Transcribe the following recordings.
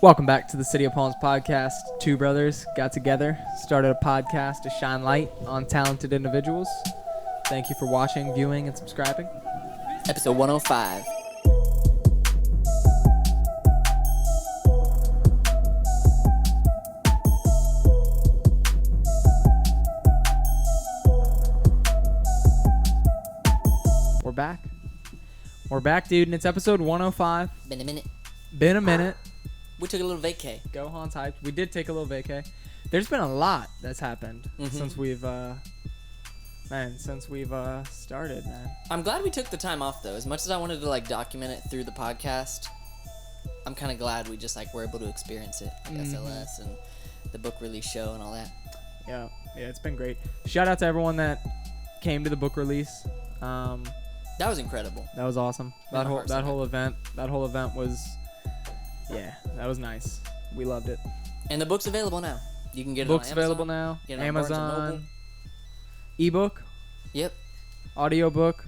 Welcome back to the City of Palms podcast. Two brothers got together, started a podcast to shine light on talented individuals. Thank you for watching, viewing, and subscribing. Episode 105. We're back. We're back, dude, and it's episode 105. Been a minute. Been a minute. We took a little vacay. Go Hans hyped. We did take a little vacay. There's been a lot that's happened since we've started, man. I'm glad we took the time off, though. As much as I wanted to, document it through the podcast, I'm kind of glad we just, were able to experience it. SLS and the book release show and all that. Yeah, it's been great. Shout out to everyone that came to the book release. That was incredible. That was awesome. That whole event was, yeah, that was nice. We loved it. And the book's available now. You can get it on Amazon. Available now. Get it on Amazon. Ebook. Yep. Audiobook.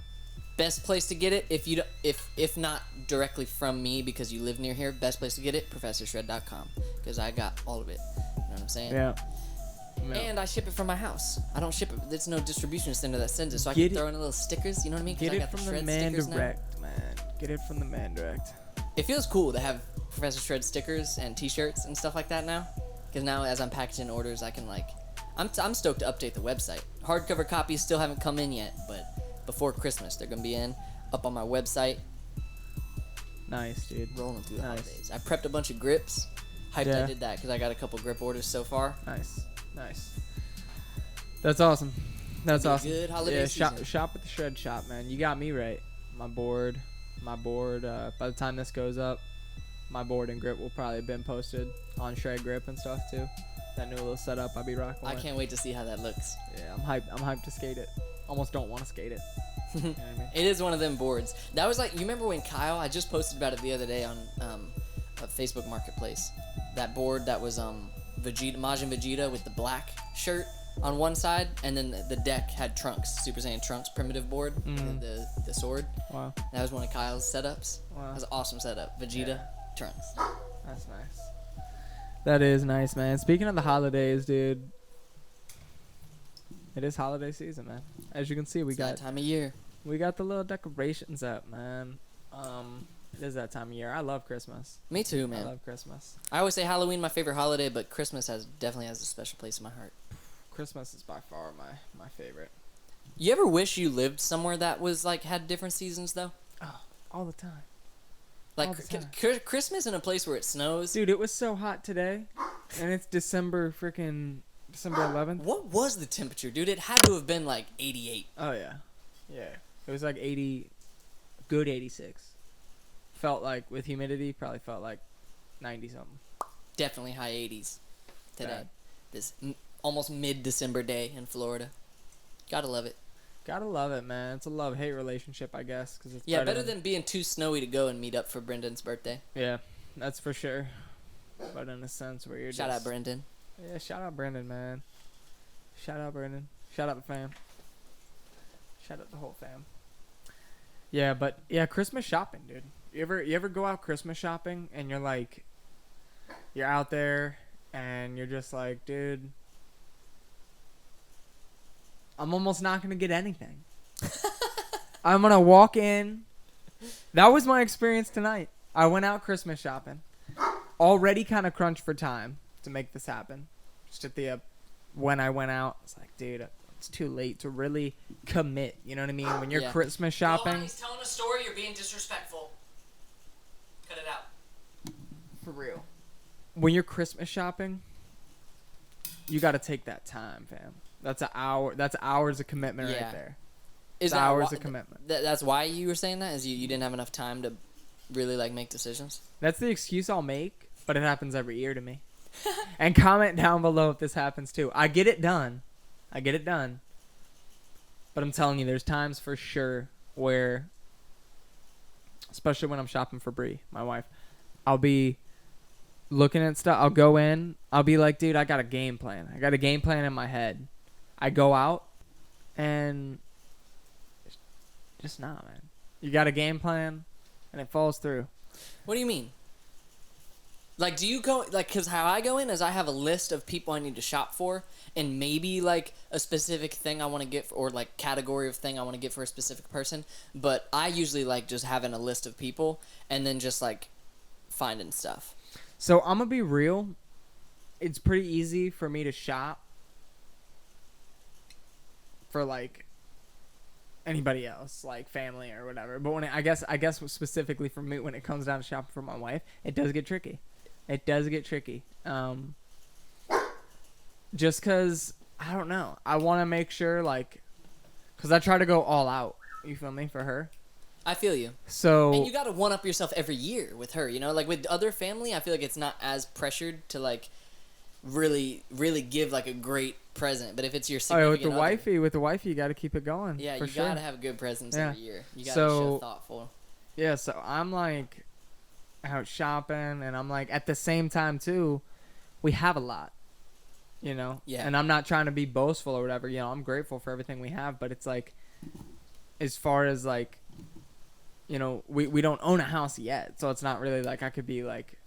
Best place to get it, if not directly from me because you live near here, best place to get it, ProfessorShred.com, because I got all of it. You know what I'm saying? Yeah. And I ship it from my house. I don't ship it. There's no distribution center that sends it, so I can throw in little stickers. You know what I mean? Get it from the man direct, man. Get it from the man direct. It feels cool to have Professor Shred stickers and T-shirts and stuff like that now. Because now, as I'm packaging orders, I can I'm stoked to update the website. Hardcover copies still haven't come in yet, but before Christmas they're gonna be up on my website. Nice, dude. Rolling through the holidays. I prepped a bunch of grips. Hyped I did that because I got a couple grip orders so far. Nice. That's awesome. That's awesome. Good holiday season. Shop at the Shred Shop, man. You got me right. My board. By the time this goes up, my board and grip will probably have been posted on Shred Grip and stuff too. That new little setup I'll be rocking. I can't wait to see how that looks. Yeah, I'm hyped to skate it. Almost don't want to skate it. You know what I mean? It is one of them boards. That was you remember when Kyle? I just posted about it the other day on a Facebook Marketplace. That board that was Majin Vegeta with the black shirt on one side, and then the deck had Trunks, Super Saiyan Trunks primitive board, the sword. Wow. That was one of Kyle's setups. Wow. That was an awesome setup. Vegeta, Trunks. That's nice. That is nice, man. Speaking of the holidays, dude, it is holiday season, man. As you can see, It's that time of year. We got the little decorations up, man. It is that time of year. I love Christmas. Me too, man. I love Christmas. I always say Halloween my favorite holiday, but Christmas definitely has a special place in my heart. Christmas is by far my favorite. You ever wish you lived somewhere that was had different seasons though? Oh, all the time. Christmas in a place where it snows. Dude, it was so hot today, and it's December 11th. What was the temperature, dude? It had to have been 88. Oh yeah, it was 80, good 86. Felt with humidity, probably felt 90 something. Definitely high 80s today. Bad. This almost mid-December day in Florida. Gotta love it. Gotta love it, man. It's a love-hate relationship, I guess. Cause it's better than being too snowy to go and meet up for Brendan's birthday. Yeah, that's for sure. But in a sense where you're Shout out Brendan. Yeah, shout out Brendan, man. Shout out Brendan. Shout out the fam. Shout out the whole fam. Yeah, but Christmas shopping, dude. You ever go out Christmas shopping and you're out there and you're just dude, I'm almost not gonna get anything. I'm gonna walk in. That was my experience tonight. I went out Christmas shopping. Already kind of crunched for time to make this happen. Just at when I went out, it's dude, it's too late to really commit. You know what I mean? When you're Christmas shopping. He's telling a story. You're being disrespectful. Cut it out. For real. When you're Christmas shopping, you got to take that time, fam. That's an hour. That's hours of commitment right there. Is that hours of commitment. That's why you were saying that? Is you didn't have enough time to really make decisions? That's the excuse I'll make, but it happens every year to me. And comment down below if this happens too. I get it done. But I'm telling you, there's times for sure where, especially when I'm shopping for Bree, my wife, I'll be looking at stuff. I'll go in. I'll be dude, I got a game plan. I got a game plan in my head. I go out and just not, man. You got a game plan and it falls through. What do you mean? Like, do you go, like, because how I go in is I have a list of people I need to shop for, and maybe, like, a specific thing I want to get, or, like, category of thing I want to get for a specific person, but I usually like just having a list of people, and then just, like, finding stuff. So, I'm going to be real. It's pretty easy for me to shop for, like, anybody else, like family or whatever. But when I guess specifically for me, when it comes down to shopping for my wife, it does get tricky. It does get tricky. Just because, I don't know. I want to make sure, like, because I try to go all out. You feel me? For her. I feel you. So. And you got to one-up yourself every year with her, you know? Like, with other family, I feel like it's not as pressured to, like, really give, like, a great present. But if it's your significant with the wifey, you got to keep it going. Yeah, for you sure. got to have good presents every year. You got to show thoughtful. Yeah, so I'm, like, out shopping, and I'm, like, at the same time, too, we have a lot. You know? Yeah. And I'm not trying to be boastful or whatever. You know, I'm grateful for everything we have. But it's like, as far as, like, you know, we don't own a house yet. So it's not really like I could be, like,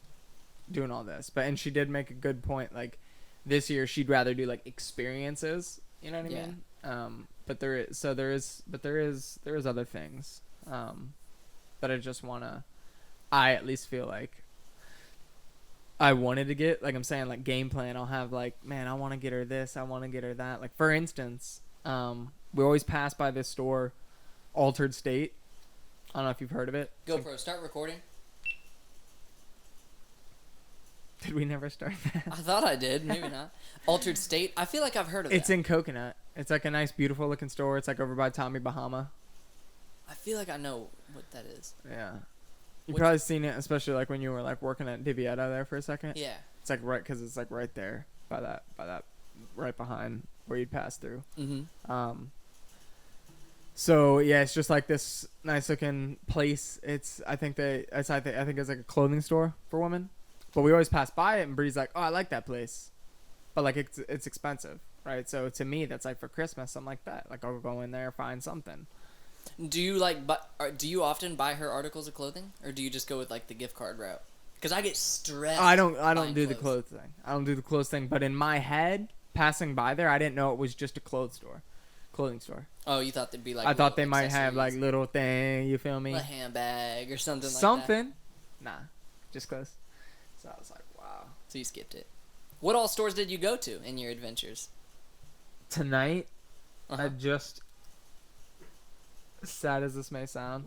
doing all this. And she did make a good point. Like, this year she'd rather do, like, experiences. You know what I mean? But there is other things that I just want to, I at least feel like I wanted to get, like I'm saying, like game plan. I'll have like, man, I want to get her this, I want to get her that. Like for instance, we always pass by this store, Altered State. I don't know if you've heard of it. GoPro, start recording. Did we never start that? I thought I did, maybe not. Altered State. I feel like I've heard of it. It's in Coconut. It's like a nice, beautiful looking store. It's like over by Tommy Bahama. I feel like I know what that is. Yeah. You've probably seen it, especially like when you were like working at Divietta there for a second. Yeah. It's like because it's like right there by that, right behind where you'd pass through. Mm-hmm. So yeah, it's just like this nice looking place. I think it's like a clothing store for women, but we always pass by it, and Bree's like, oh, I like that place, but like it's expensive, right? So to me, that's like for Christmas. I'm like that. Like I'll go in there, find something. Do you do you often buy her articles of clothing, or do you just go with like the gift card route? Because I get stressed. I don't do the clothes thing. I don't do the clothes thing. But in my head, passing by there, I didn't know it was just a clothing store. Oh, you thought they'd be like. I thought they might have like little thing. You feel me? A handbag or something. Nah, just clothes. So I was like, wow. So you skipped it. What all stores did you go to in your adventures? Tonight, I just. Sad as this may sound,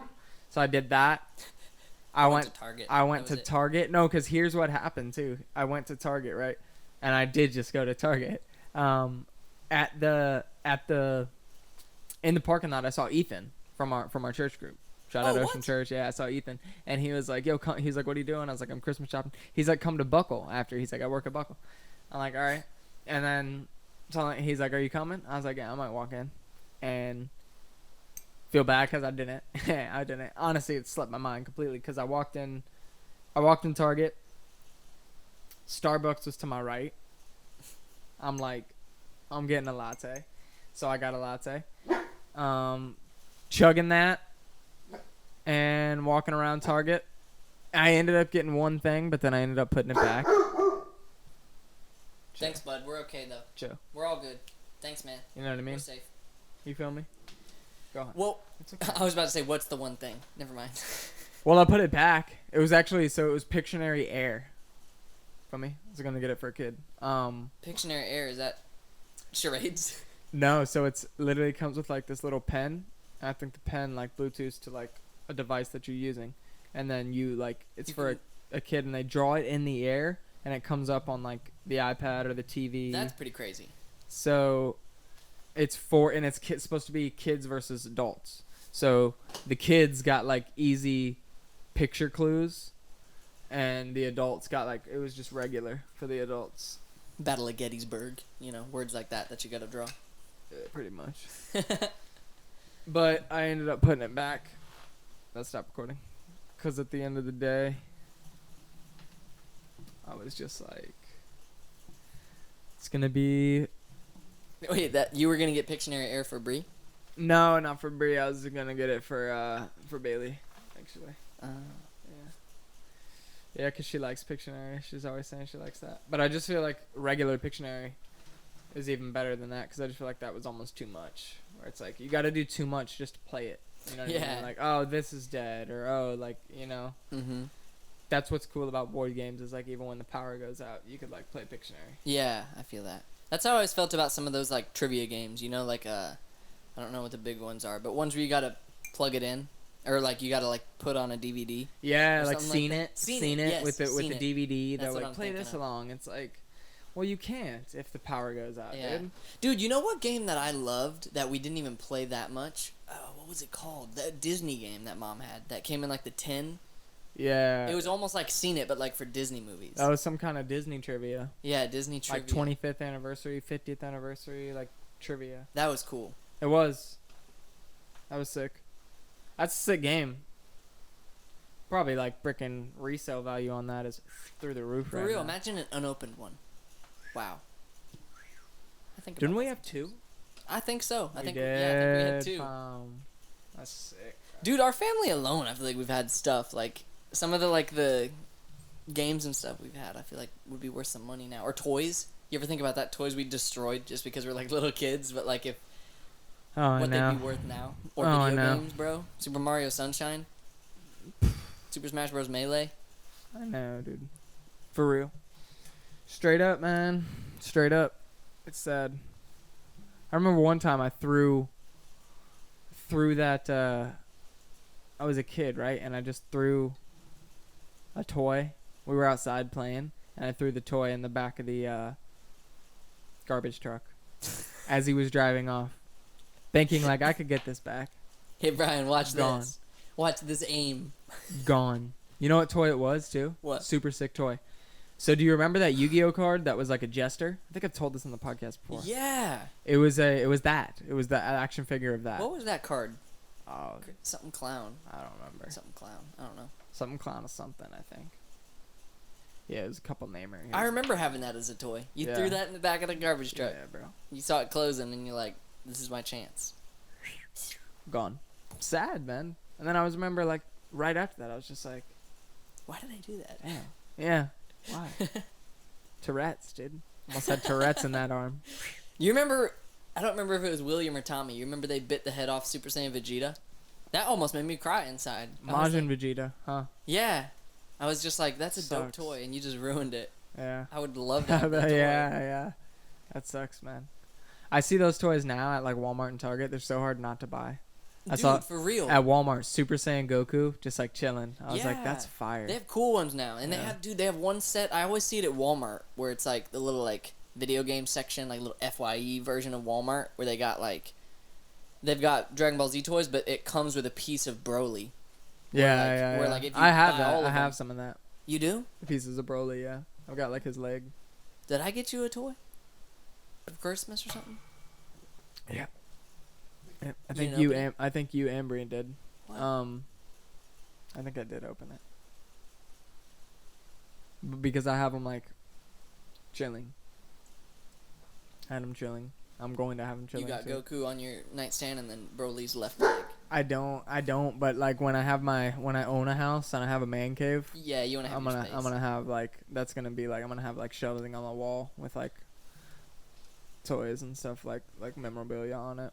so I did that. I went to Target. I went to Target. No, because here's what happened too. I went to Target, right, and I did just go to Target. In the parking lot, I saw Ethan from our church group. Shout out Ocean Church. Yeah, I saw Ethan, and he was like, "Yo," he's like, "What are you doing?" I was like, "I'm Christmas shopping." He's like, "Come to Buckle after." He's like, "I work at Buckle." I'm like, "All right," and then so he's like, "Are you coming?" I was like, "Yeah, I might walk in," and. Feel bad because I didn't. I didn't. Honestly, it slipped my mind completely because I walked in Target. Starbucks was to my right. I'm like, I'm getting a latte. So I got a latte. Chugging that and walking around Target. I ended up getting one thing, but then I ended up putting it back. Thanks, bud. We're okay, though. Chill. We're all good. Thanks, man. You know what I mean? We're safe. You feel me? Go on. Well, okay. I was about to say, what's the one thing? Never mind. Well, I put it back. It was Pictionary Air. Feel me? I was going to get it for a kid. Pictionary Air, is that charades? No, so it's literally comes with like this little pen. I think the pen like Bluetooth to like a device that you're using. And then it's for a kid, and they draw it in the air, and it comes up on like the iPad or the TV. That's pretty crazy. So... it's supposed to be kids versus adults. So the kids got like easy picture clues, and the adults got like, it was just regular for the adults. Battle of Gettysburg, words like that you gotta draw. Yeah, pretty much. But I ended up putting it back. Let's stop recording. Because at the end of the day, I was just like, it's going to be... Wait, that you were gonna get Pictionary Air for Bree? No, not for Bree. I was gonna get it for Bailey, actually. Yeah, because she likes Pictionary. She's always saying she likes that. But I just feel like regular Pictionary is even better than that because I just feel like that was almost too much. Where it's like, you got to do too much just to play it. You know what I mean? Like, oh, this is dead. Or, oh, like, you know. Mm-hmm. That's what's cool about board games is, like, even when the power goes out, you could, like, play Pictionary. Yeah, I feel that. That's how I always felt about some of those, like, trivia games. You know, like, I don't know what the big ones are, but ones where you got to plug it in. Or, like, you got to, like, put on a DVD. Yeah, like, Seen It. Yes, with the DVD. That's They're what like, I'm play this thinking of. along. It's like, well, you can't if the power goes out, Yeah. dude. Dude, you know what game that I loved that we didn't even play that much? Oh, what was it called? That Disney game that Mom had that came in, like, the tin. Yeah. It was almost like Seen It, but, like, for Disney movies. That was some kind of Disney trivia. Yeah, Disney trivia. Like 25th anniversary, 50th anniversary, like, trivia. That was cool. It was. That was sick. That's a sick game. Probably like freaking resale value on that is through the roof For right real, now. imagine an unopened one. Wow. I think Didn't about we that have sometimes. two? I think so. I We think did. yeah, I think we had two. That's sick. Dude, our family alone, I feel like we've had stuff like some of the games and stuff we've had. I feel like would be worth some money now. Or toys. You ever think about that? Toys we destroyed just because we're like little kids, but like if Oh, what no. they'd be worth now. Or Oh, I video know. games, bro. Super Mario Sunshine. Super Smash Bros. Melee. I know, dude. For real. Straight up, man. Straight up. It's sad. I remember one time I threw that, I was a kid, right? And I just threw a toy. We were outside playing, and I threw the toy in the back of the garbage truck as he was driving off, thinking like I could get this back. Hey Brian, watch Gone. this. Watch this aim. Gone. You know what toy it was too? What? Super sick toy. So do you remember that Yu-Gi-Oh card that was like a jester? I think I've told this on the podcast before. Yeah. It was the action figure of that. What was that card? Oh, Something clown. I don't remember. Something clown. I don't know. Something clown of something, I think. Yeah, it was a couple namer. I remember having that as a toy. You Yeah. threw that in the back of the garbage truck. Yeah, bro. You saw it closing, and you're like, "This is my chance." Gone. Sad, man. And then I was remember like right after that I was just like, Why did I do that? damn. Yeah. Why? Tourette's, dude. Almost had Tourette's in that arm. You remember? I don't remember if it was William or Tommy. You remember they bit the head off Super Saiyan Vegeta? That almost made me cry inside. I was Majin like, Vegeta, huh? yeah. I was just like, "That's a dope Sucks. toy," and you just ruined it. Yeah. I would love to have that toy. Yeah. That sucks, man. I see those toys now at like Walmart and Target. They're so hard not to buy. I Dude, saw for real. at Walmart Super Saiyan Goku just like chilling. I was like, Yeah. that's fire. They have cool ones now, and Yeah. they have one set. I always see it at Walmart where it's like the little like video game section, like little FYE version of Walmart, where they've got Dragon Ball Z toys, but it comes with a piece of Broly. Yeah. where, like, if you I have buy that. all I of have them- some of that. You do? The pieces of Broly. Yeah, I've got like his leg. Did I get you a toy for Christmas or something? Yeah. I You think didn't you open it? I think you and Brian did. What? I think I did open it. Because I have them like chilling. I had him chilling. I'm going to have him chilling You got too. Goku on your nightstand and then Broly's left leg. I don't, but like when I own a house and I have a man cave, Yeah, you want to have your space. I'm gonna have like that's gonna be like I'm gonna have like shelving on the wall with like toys and stuff like memorabilia on it.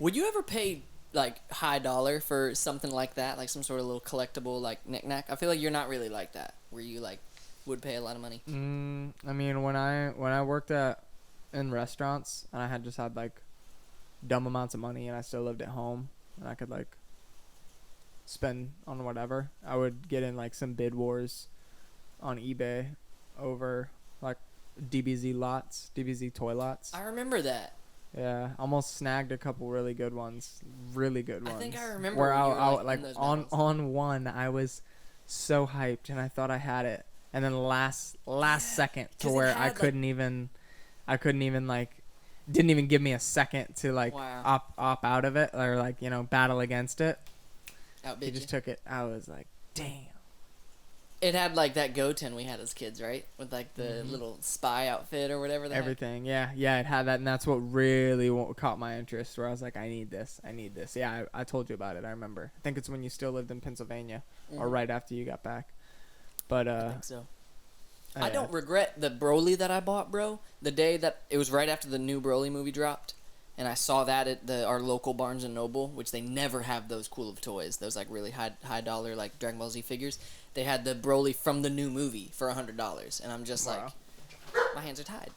Would you ever pay like high dollar for something like that, like some sort of little collectible like knickknack? I feel like you're not really like that, where you like would pay a lot of money. I mean when I worked in restaurants and I had just had like dumb amounts of money and I still lived at home and I could like spend on whatever, I would get in like some bid wars on eBay over like DBZ toy lots. I remember that. Yeah, almost snagged a couple really good ones. I think I remember where when you were, I like, like in those on battles. on one I was so hyped and I thought I had it, and then last second to 'cause it where had, I like- couldn't even like didn't even give me a second to like Wow. op out of it or like battle against it. He Outbid you. just took it. I was like, damn. It had like that Goten we had as kids, right? With like the little spy outfit or whatever. The heck. Everything, yeah, it had that, and that's what really caught my interest. Where I was like, I need this. Yeah, I told you about it. I remember. I think it's when you still lived in Pennsylvania, or Mhm. right after you got back. But I think so. I yeah. don't regret the Broly that I bought, bro. The day that it was right after the new Broly movie dropped, and I saw that at our local Barnes and Noble, which they never have those cool of toys. Those like really high dollar like Dragon Ball Z figures. They had the Broly from the new movie for $100, and I'm just like, my hands are tied.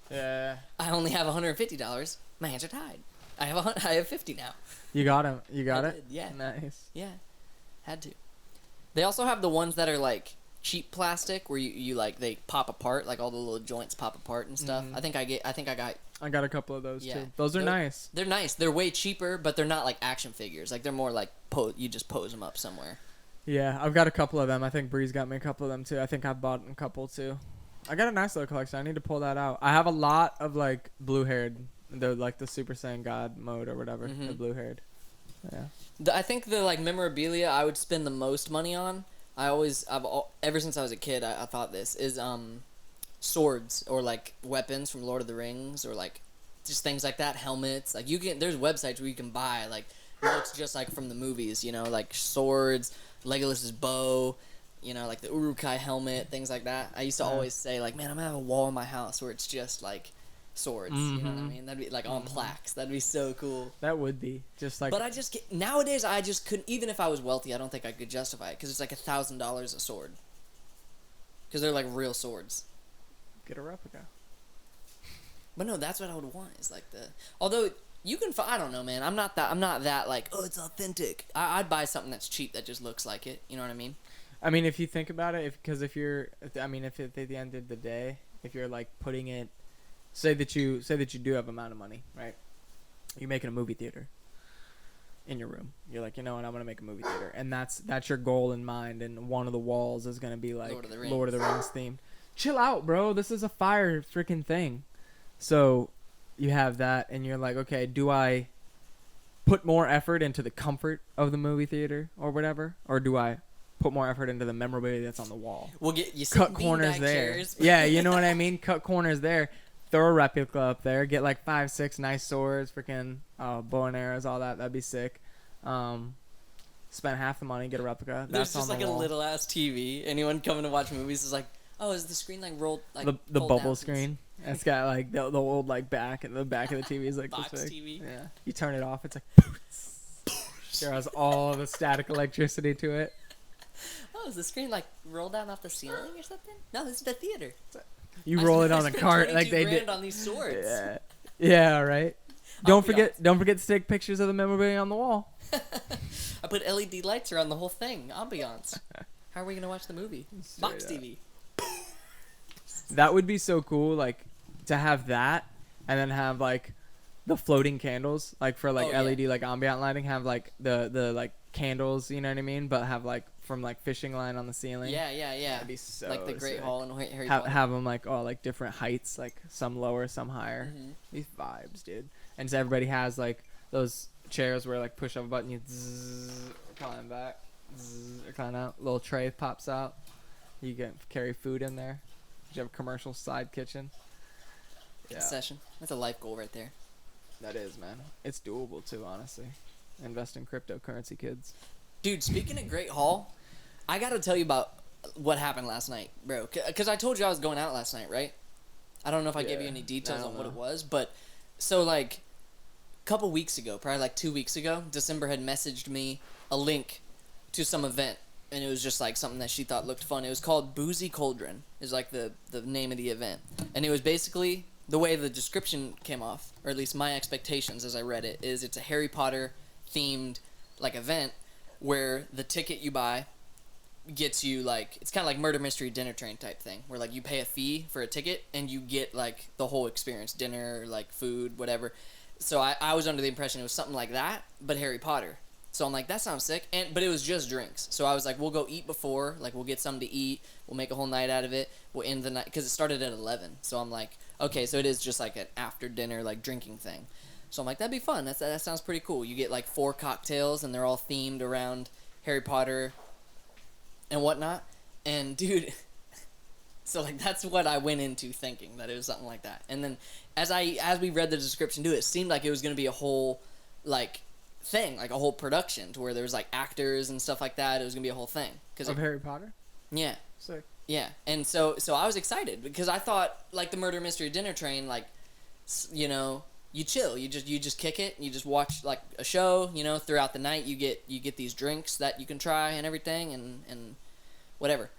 Yeah. I only have $150. My hands are tied. I have 50 now. You got him. You got it. Did, yeah. Nice. Yeah, had to. They also have the ones that are like cheap plastic where you like they pop apart, like all the little joints pop apart and stuff. Mhm. I I got a couple of those Yeah. too. Those are nice. They're nice. They're way cheaper, but they're not like action figures. Like they're more like you just pose them up somewhere. Yeah, I've got a couple of them. I think Bree's got me a couple of them too. I think I bought a couple too. I got a nice little collection. I need to pull that out. I have a lot of like blue-haired, the Super Saiyan God mode or whatever. Mhm. The blue-haired. Yeah. I think the like memorabilia I would spend the most money on. Ever since I was a kid, I thought this is swords or like weapons from Lord of the Rings or like just things like that, helmets. Like there's websites where you can buy like looks just like from the movies, you know, like swords, Legolas's bow, you know, like the Uruk-hai helmet, things like that. I used to always say like, man, I'm gonna have a wall in my house where it's just like swords. You know what I mean? That'd be like on plaques. That'd be so cool. That would be just like. But nowadays I just couldn't. Even if I was wealthy, I don't think I could justify it because it's like $1,000 a sword. Because they're like real swords. Get a replica. But no, that's what I would want. Is like although you can. I don't know, man. I'm not that like. Oh, it's authentic. I'd buy something that's cheap that just looks like it. You know what I mean? I mean, if you think about it, if at the end of the day, if you're like putting it, say that you do have amount of money, right? You're making a movie theater in your room. You're like, you know what, I'm gonna make a movie theater, and that's your goal in mind. And one of the walls is gonna be like Lord of the Rings themed. Chill out, bro. This is a fire freaking thing. So you have that, and you're like, okay, do I put more effort into the comfort of the movie theater or whatever, or do I put more effort into the memorabilia that's on the wall? We'll get you cut corners there. Chairs. Yeah, you know what I mean. Cut corners there. Throw a replica up there. Get like 5-6 nice swords, freaking bow and arrows, all that. That'd be sick. Spend half the money, get a replica. There's just like a little ass TV. Anyone coming to watch movies is like, oh, is the screen like rolled like the bubble screen? It's got like the old like back, and the back of the TV is like box this big. TV. Yeah. You turn it off, it's like there has all the static electricity to it. Oh, is the screen like rolled down off the ceiling or something? No, this is the theater. You roll it on a cart like they did on these swords. Yeah. Yeah, right. Don't forget to take pictures of the memorabilia on the wall. I put LED lights around the whole thing. Ambiance. How are we gonna watch the movie? Box TV. That would be so cool, like to have that, and then have like the floating candles, like for like LED like ambient lighting. Have like the like candles, you know what I mean? But have like from like fishing line on the ceiling. Yeah. That'd be so like the Great sick. Hall in Harry Potter. Have them like all like different heights, like some lower, some higher. Mm-hmm. These vibes, dude. And so everybody has like those chairs where like push up a button, you recline back, recline out. Little tray pops out. You can carry food in there. You have a commercial side kitchen. Yeah. Session. That's a life goal right there. That is, man. It's doable too, honestly. Invest in cryptocurrency, kids. Dude, speaking of Great Hall, I gotta tell you about what happened last night, bro. Because I told you I was going out last night, right? I don't know if I gave you any details on what it was, but so like a couple weeks ago, probably like 2 weeks ago, December had messaged me a link to some event, and it was just like something that she thought looked fun. It was called Boozy Cauldron, is like the name of the event, and it was basically the way the description came off, or at least my expectations as I read it, is it's a Harry Potter themed like event where the ticket you buy gets you like, it's kind of like murder mystery dinner train type thing, where like you pay a fee for a ticket and you get like the whole experience, dinner, like food, whatever. So I was under the impression it was something like that, but Harry Potter. So I'm like, that sounds sick. But it was just drinks. So I was like, we'll go eat before, like we'll get something to eat, we'll make a whole night out of it, we'll end the night, because it started at 11. So I'm like, okay, so it is just like an after dinner like drinking thing. So I'm like, that'd be fun. That sounds pretty cool. You get like 4 cocktails and they're all themed around Harry Potter and whatnot. And dude, so like that's what I went into thinking, that it was something like that. And then as we read the description to it seemed like it was going to be a whole like thing, like a whole production to where there was like actors and stuff like that. It was going to be a whole thing. Of Harry Potter? Yeah. Sick. Yeah, and so I was excited because I thought like the murder mystery dinner train, like, you know, you chill, you just kick it, you just watch like a show, you know, throughout the night you get these drinks that you can try and everything and whatever.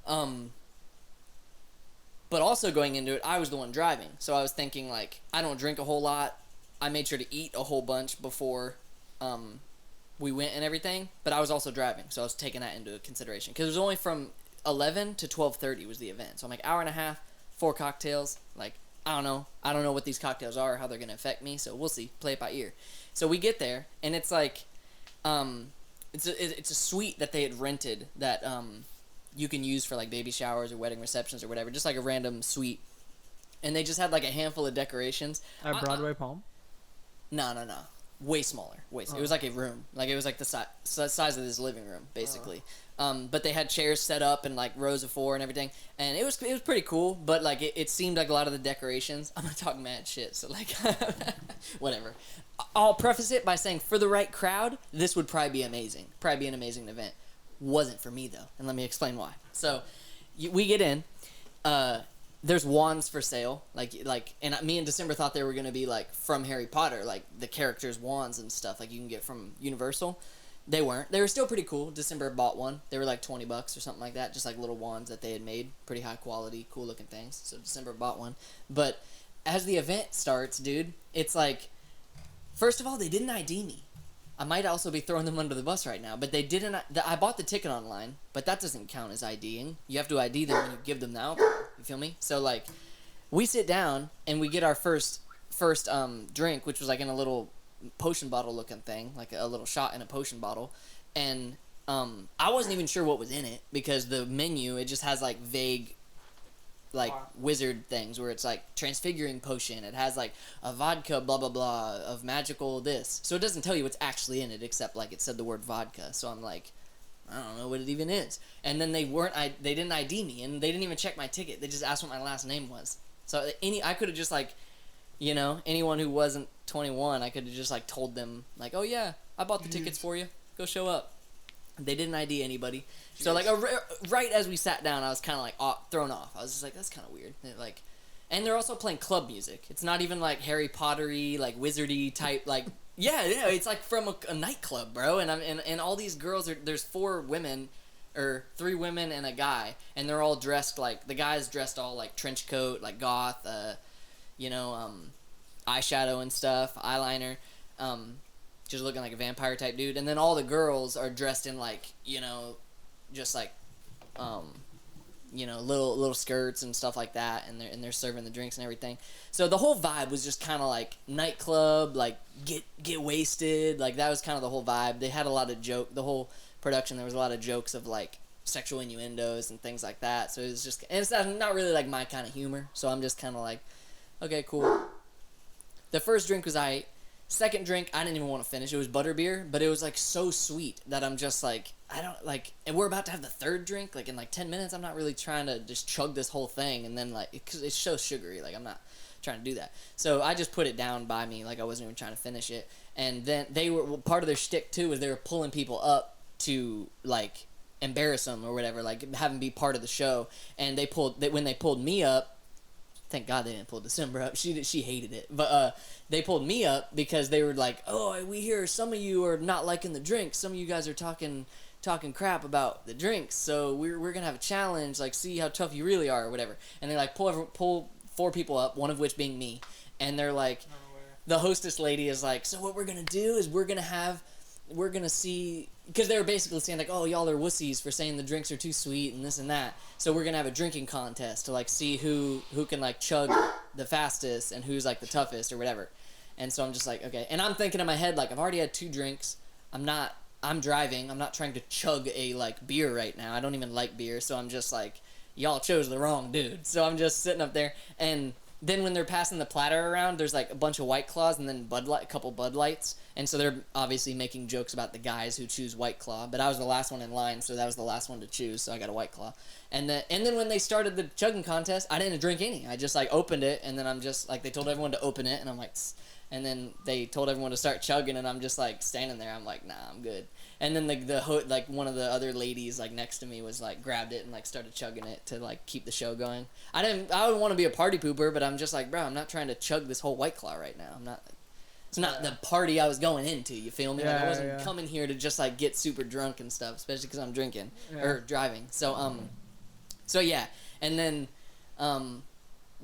But also going into it, I was the one driving, so I was thinking like I don't drink a whole lot. I made sure to eat a whole bunch before we went and everything, but I was also driving, so I was taking that into consideration because it was only from 11 to 12:30 was the event. So I'm like hour and a half, 4 cocktails. Like I don't know what these cocktails are, how they're gonna affect me. So we'll see. Play it by ear. So we get there and it's like, it's a suite that they had rented that you can use for like baby showers or wedding receptions or whatever. Just like a random suite, and they just had like a handful of decorations. At Broadway Palm. No. Way smaller. It was like a room. Like it was like the size of this living room, basically. But they had chairs set up and like rows of 4 and everything, and it was pretty cool. But like it seemed like a lot of the decorations. I'm gonna talk mad shit, so like whatever. I'll preface it by saying for the right crowd, this would probably be amazing. Probably be an amazing event. Wasn't for me though, and let me explain why. So we get in. There's wands for sale, and me and December thought they were gonna be like from Harry Potter, like the characters' wands and stuff, like you can get from Universal. They weren't. They were still pretty cool. December bought one. They were like $20 or something like that, just like little wands that they had made, pretty high quality, cool looking things. So December bought one. But as the event starts, dude, it's like, first of all, they didn't ID me. I might also be throwing them under the bus right now, but they didn't. I bought the ticket online, but that doesn't count as IDing. You have to ID them when you give them the alcohol. You feel me? So like, we sit down and we get our first drink, which was like in a little potion bottle looking thing, like a little shot in a potion bottle, and I wasn't even sure what was in it because the menu, it just has like vague like wizard things where it's like transfiguring potion, it has like a vodka blah blah blah of magical this, so it doesn't tell you what's actually in it except like it said the word vodka. So I'm like, I don't know what it even is. And then they didn't ID me, and they didn't even check my ticket. They just asked what my last name was. So I could have just like, you know, anyone who wasn't 21, I could have just like told them like, oh yeah, I bought the tickets for you, go show up. They didn't ID anybody. Jeez. So like right as we sat down, I was kind of like thrown off. I was just like, that's kind of weird. Like, and they're also playing club music. It's not even like Harry Pottery, like wizardy type. Like yeah, it's like from a nightclub, bro. And all these girls there's 4 women, or 3 women and a guy, and they're all dressed like, the guy's dressed all like trench coat, like goth, eyeshadow and stuff, eyeliner, just looking like a vampire type dude. And then all the girls are dressed in like, you know, just like, little skirts and stuff like that, and they're serving the drinks and everything. So the whole vibe was just kind of like nightclub, like get wasted, like that was kind of the whole vibe. They had a lot of the whole production, there was a lot of jokes of like sexual innuendos and things like that. So it was just, and it's not really like my kind of humor. So I'm just kind of like, okay, cool. The first drink was second drink, I didn't even want to finish. It was butterbeer, but it was like so sweet that I'm just like, I don't like, and we're about to have the third drink like in like 10 minutes. I'm not really trying to just chug this whole thing and then like, because it's so sugary, like I'm not trying to do that. So I just put it down by me, like I wasn't even trying to finish it. And then part of their shtick too was they were pulling people up to like embarrass them or whatever, like have them be part of the show. And when they pulled me up, thank God they didn't pull December up. She hated it. But they pulled me up because they were like, oh, we hear some of you are not liking the drinks. Some of you guys are talking crap about the drinks. So we're going to have a challenge, like see how tough you really are or whatever. And they like pull 4 people up, one of which being me. And they're like, the hostess lady is like, so what we're going to do is we're going to see, because they were basically saying like, oh, y'all are wussies for saying the drinks are too sweet and this and that. So we're gonna have a drinking contest to like see who can like chug the fastest and who's like the toughest or whatever. And so I'm just like, okay. And I'm thinking in my head like, I've already had 2 drinks. I'm driving. I'm not trying to chug a like beer right now. I don't even like beer. So I'm just like, y'all chose the wrong dude. So I'm just sitting up there, and then when they're passing the platter around, there's like a bunch of White Claws and then a couple Bud Lights. And so they're obviously making jokes about the guys who choose White Claw. But I was the last one in line, so that was the last one to choose, so I got a White Claw. And then when they started the chugging contest, I didn't drink any. I just like opened it, and then I'm just like, they told everyone to open it, and I'm like, tss. And then they told everyone to start chugging, and I'm just like standing there. I'm like, nah, I'm good. And then like one of the other ladies like next to me was like grabbed it and like started chugging it to like keep the show going. I would want to be a party pooper, but I'm just like, bro, I'm not trying to chug this whole White Claw right now. It's not the party I was going into, you feel me? Like I wasn't coming here to just like get super drunk and stuff, especially because I'm drinking or driving. So yeah, and then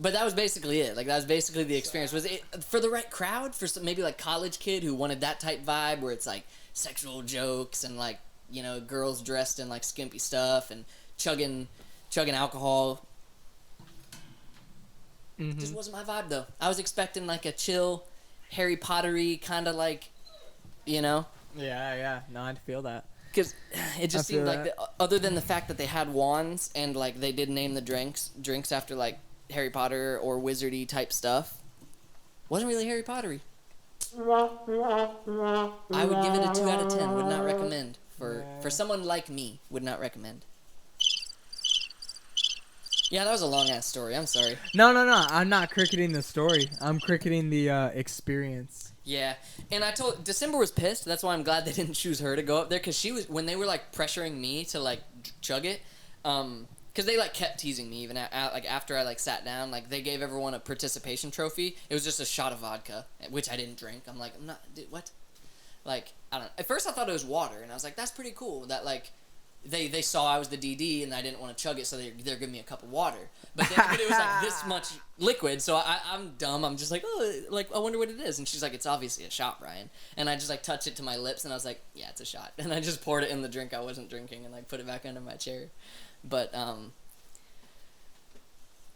but that was basically it. Like that was basically the experience. Was it for the right crowd? For some, maybe like college kid who wanted that type vibe where it's like sexual jokes and like, you know, girls dressed in like skimpy stuff and chugging alcohol. Mm-hmm. Just wasn't my vibe though. I was expecting like a chill, Harry Pottery kind of like, you know. Yeah. No, I'd feel that. Because it just seemed like other than the fact that they had wands and like they did name the drinks after like Harry Potter or wizardy type stuff, wasn't really Harry Pottery. I would give it a 2 out of 10. Would not recommend for someone like me. Would not recommend. Yeah, that was a long ass story. I'm sorry. No. I'm not cricketing the story. I'm cricketing the experience. Yeah, and I told December was pissed. That's why I'm glad they didn't choose her to go up there, because she was, when they were like pressuring me to like chug it, because they like kept teasing me even like after I like sat down. Like they gave everyone a participation trophy. It was just a shot of vodka, which I didn't drink. I'm like, I'm not, what? Like I don't know. At first I thought it was water, and I was like, that's pretty cool. That like. They saw I was the DD and I didn't want to chug it, so they're giving me a cup of water. But it was like this much liquid, so I'm dumb. I'm just like, oh, like I wonder what it is. And she's like, it's obviously a shot, Ryan. And I just like touched it to my lips, and I was like, yeah, it's a shot. And I just poured it in the drink I wasn't drinking and like put it back under my chair. But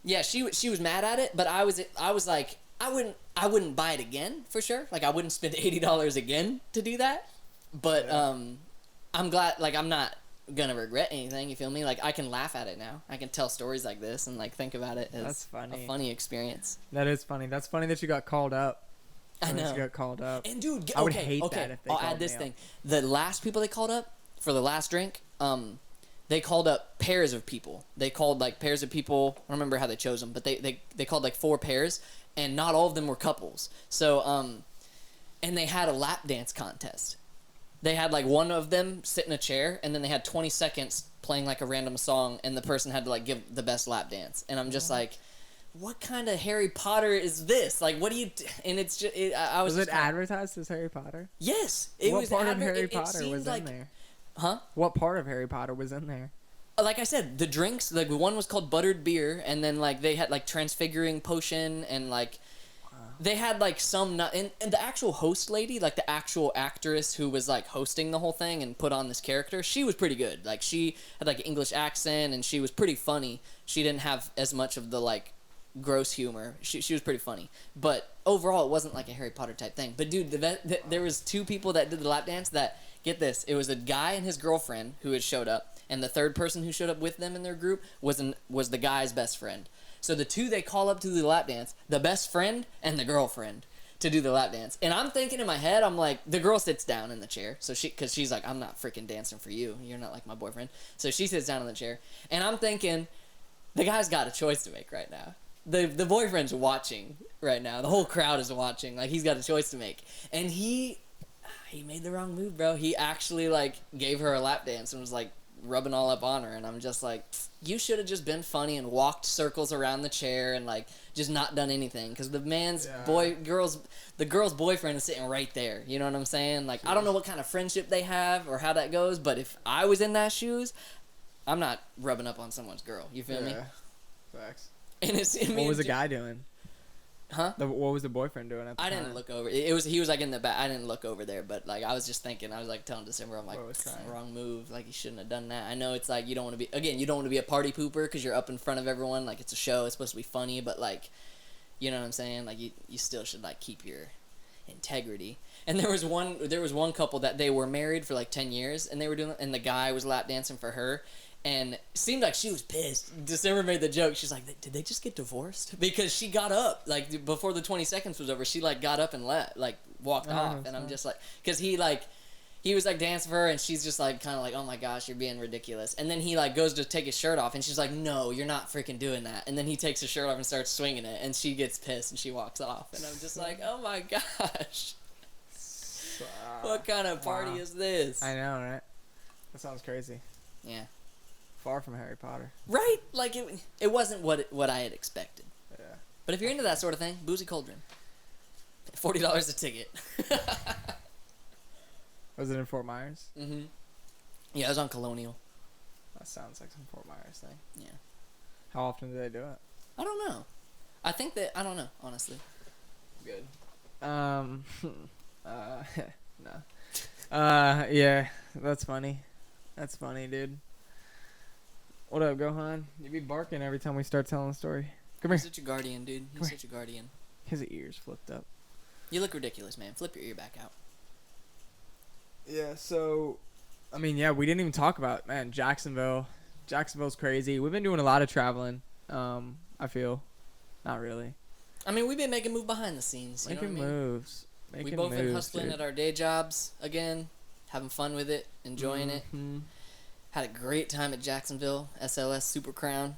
yeah, she was mad at it, but I was like, I wouldn't buy it again for sure. Like I wouldn't spend $80 again to do that. But I'm glad, like I'm not gonna regret anything, you feel me? Like I can laugh at it now. I can tell stories like this and like think about it as a funny experience. That is funny. That's funny that you got called up. I know. You got called up. And dude, I would hate that if they I'll called add this me thing. up. The last people they called up for the last drink, they called up pairs of people. They called like pairs of people. I don't remember how they chose them, but they called like 4 pairs, and not all of them were couples. So and they had a lap dance contest. They had like one of them sit in a chair, and then they had 20 seconds playing like a random song, and the person had to like give the best lap dance. And I'm just like, what kind of Harry Potter is this? Like, what do you? And it's just, was it advertised as Harry Potter? Yes, it what was. What part of Harry Potter was like, in there? Huh? What part of Harry Potter was in there? Like I said, the drinks. Like one was called buttered beer, and then like they had like transfiguring potion, and like. They had like some and the actual host lady, like the actual actress who was like hosting the whole thing and put on this character, she was pretty good. Like she had like an English accent, and she was pretty funny. She didn't have as much of the like gross humor. She was pretty funny, but overall it wasn't like a Harry Potter type thing. But dude, there was 2 people that did the lap dance that, get this, it was a guy and his girlfriend who had showed up, and the third person who showed up with them in their group was the guy's best friend. So the 2 they call up to do the lap dance, the best friend and the girlfriend, to do the lap dance. And I'm thinking in my head, I'm like, the girl sits down in the chair. So because she's like, I'm not freaking dancing for you. You're not like my boyfriend. So she sits down in the chair. And I'm thinking, the guy's got a choice to make right now. The boyfriend's watching right now. The whole crowd is watching. Like, he's got a choice to make. And he made the wrong move, bro. He actually, like, gave her a lap dance and was like, rubbing all up on her, and I'm just like, you should have just been funny and walked circles around the chair and like just not done anything, because the girl's boyfriend is sitting right there, you know what I'm saying? Like, I don't know what kind of friendship they have or how that goes, but if I was in that shoes, I'm not rubbing up on someone's girl, you feel me? Facts. And what was the guy doing? Huh? What was the boyfriend doing at the time? I didn't look over. He was like in the back. I didn't look over there, but like I was just thinking. I was like telling December, I'm like, wrong move. Like you shouldn't have done that. I know it's like you don't want to be a party pooper because you're up in front of everyone. Like it's a show. It's supposed to be funny, but like, you know what I'm saying? Like you still should like keep your integrity. And there was one couple that they were married for like 10 years, and they were doing, and the guy was lap dancing for her. And it seemed like she was pissed. December made the joke. She's like, did they just get divorced? Because she got up, like, before the 20 seconds was over, she, like, got up and walked off. And I'm just like, because he was, like, dancing for her, and she's just, like, kind of like, oh, my gosh, you're being ridiculous. And then he, like, goes to take his shirt off, and she's like, no, you're not freaking doing that. And then he takes his shirt off and starts swinging it, and she gets pissed, and she walks off. And I'm just like, oh, my gosh. What kind of party Wow. is this? I know, right? That sounds crazy. Yeah. Far from Harry Potter. Right? Like, it wasn't what I had expected. Yeah. But if you're into that sort of thing, Boozy Cauldron. $40 a ticket. Was it in Fort Myers? Mm-hmm. Yeah, it was on Colonial. That sounds like some Fort Myers thing. Yeah. How often do they do it? I don't know. I don't know, honestly. Good. No. Yeah, that's funny. That's funny, dude. What up, Gohan? You be barking every time we start telling a story. Come You're here. such a guardian, dude. You're such a guardian. His ears flipped up. You look ridiculous, man. Flip your ear back out. Yeah, so, I mean, yeah, we didn't even talk about, man, Jacksonville. Jacksonville's crazy. We've been doing a lot of traveling, I feel. Not really. I mean, we've been making moves behind the scenes. You Making know what I mean? moves. Making We both moves, been hustling dude. at our day jobs again, having fun with it, enjoying it. Mhm. Had a great time at Jacksonville, SLS Super Crown.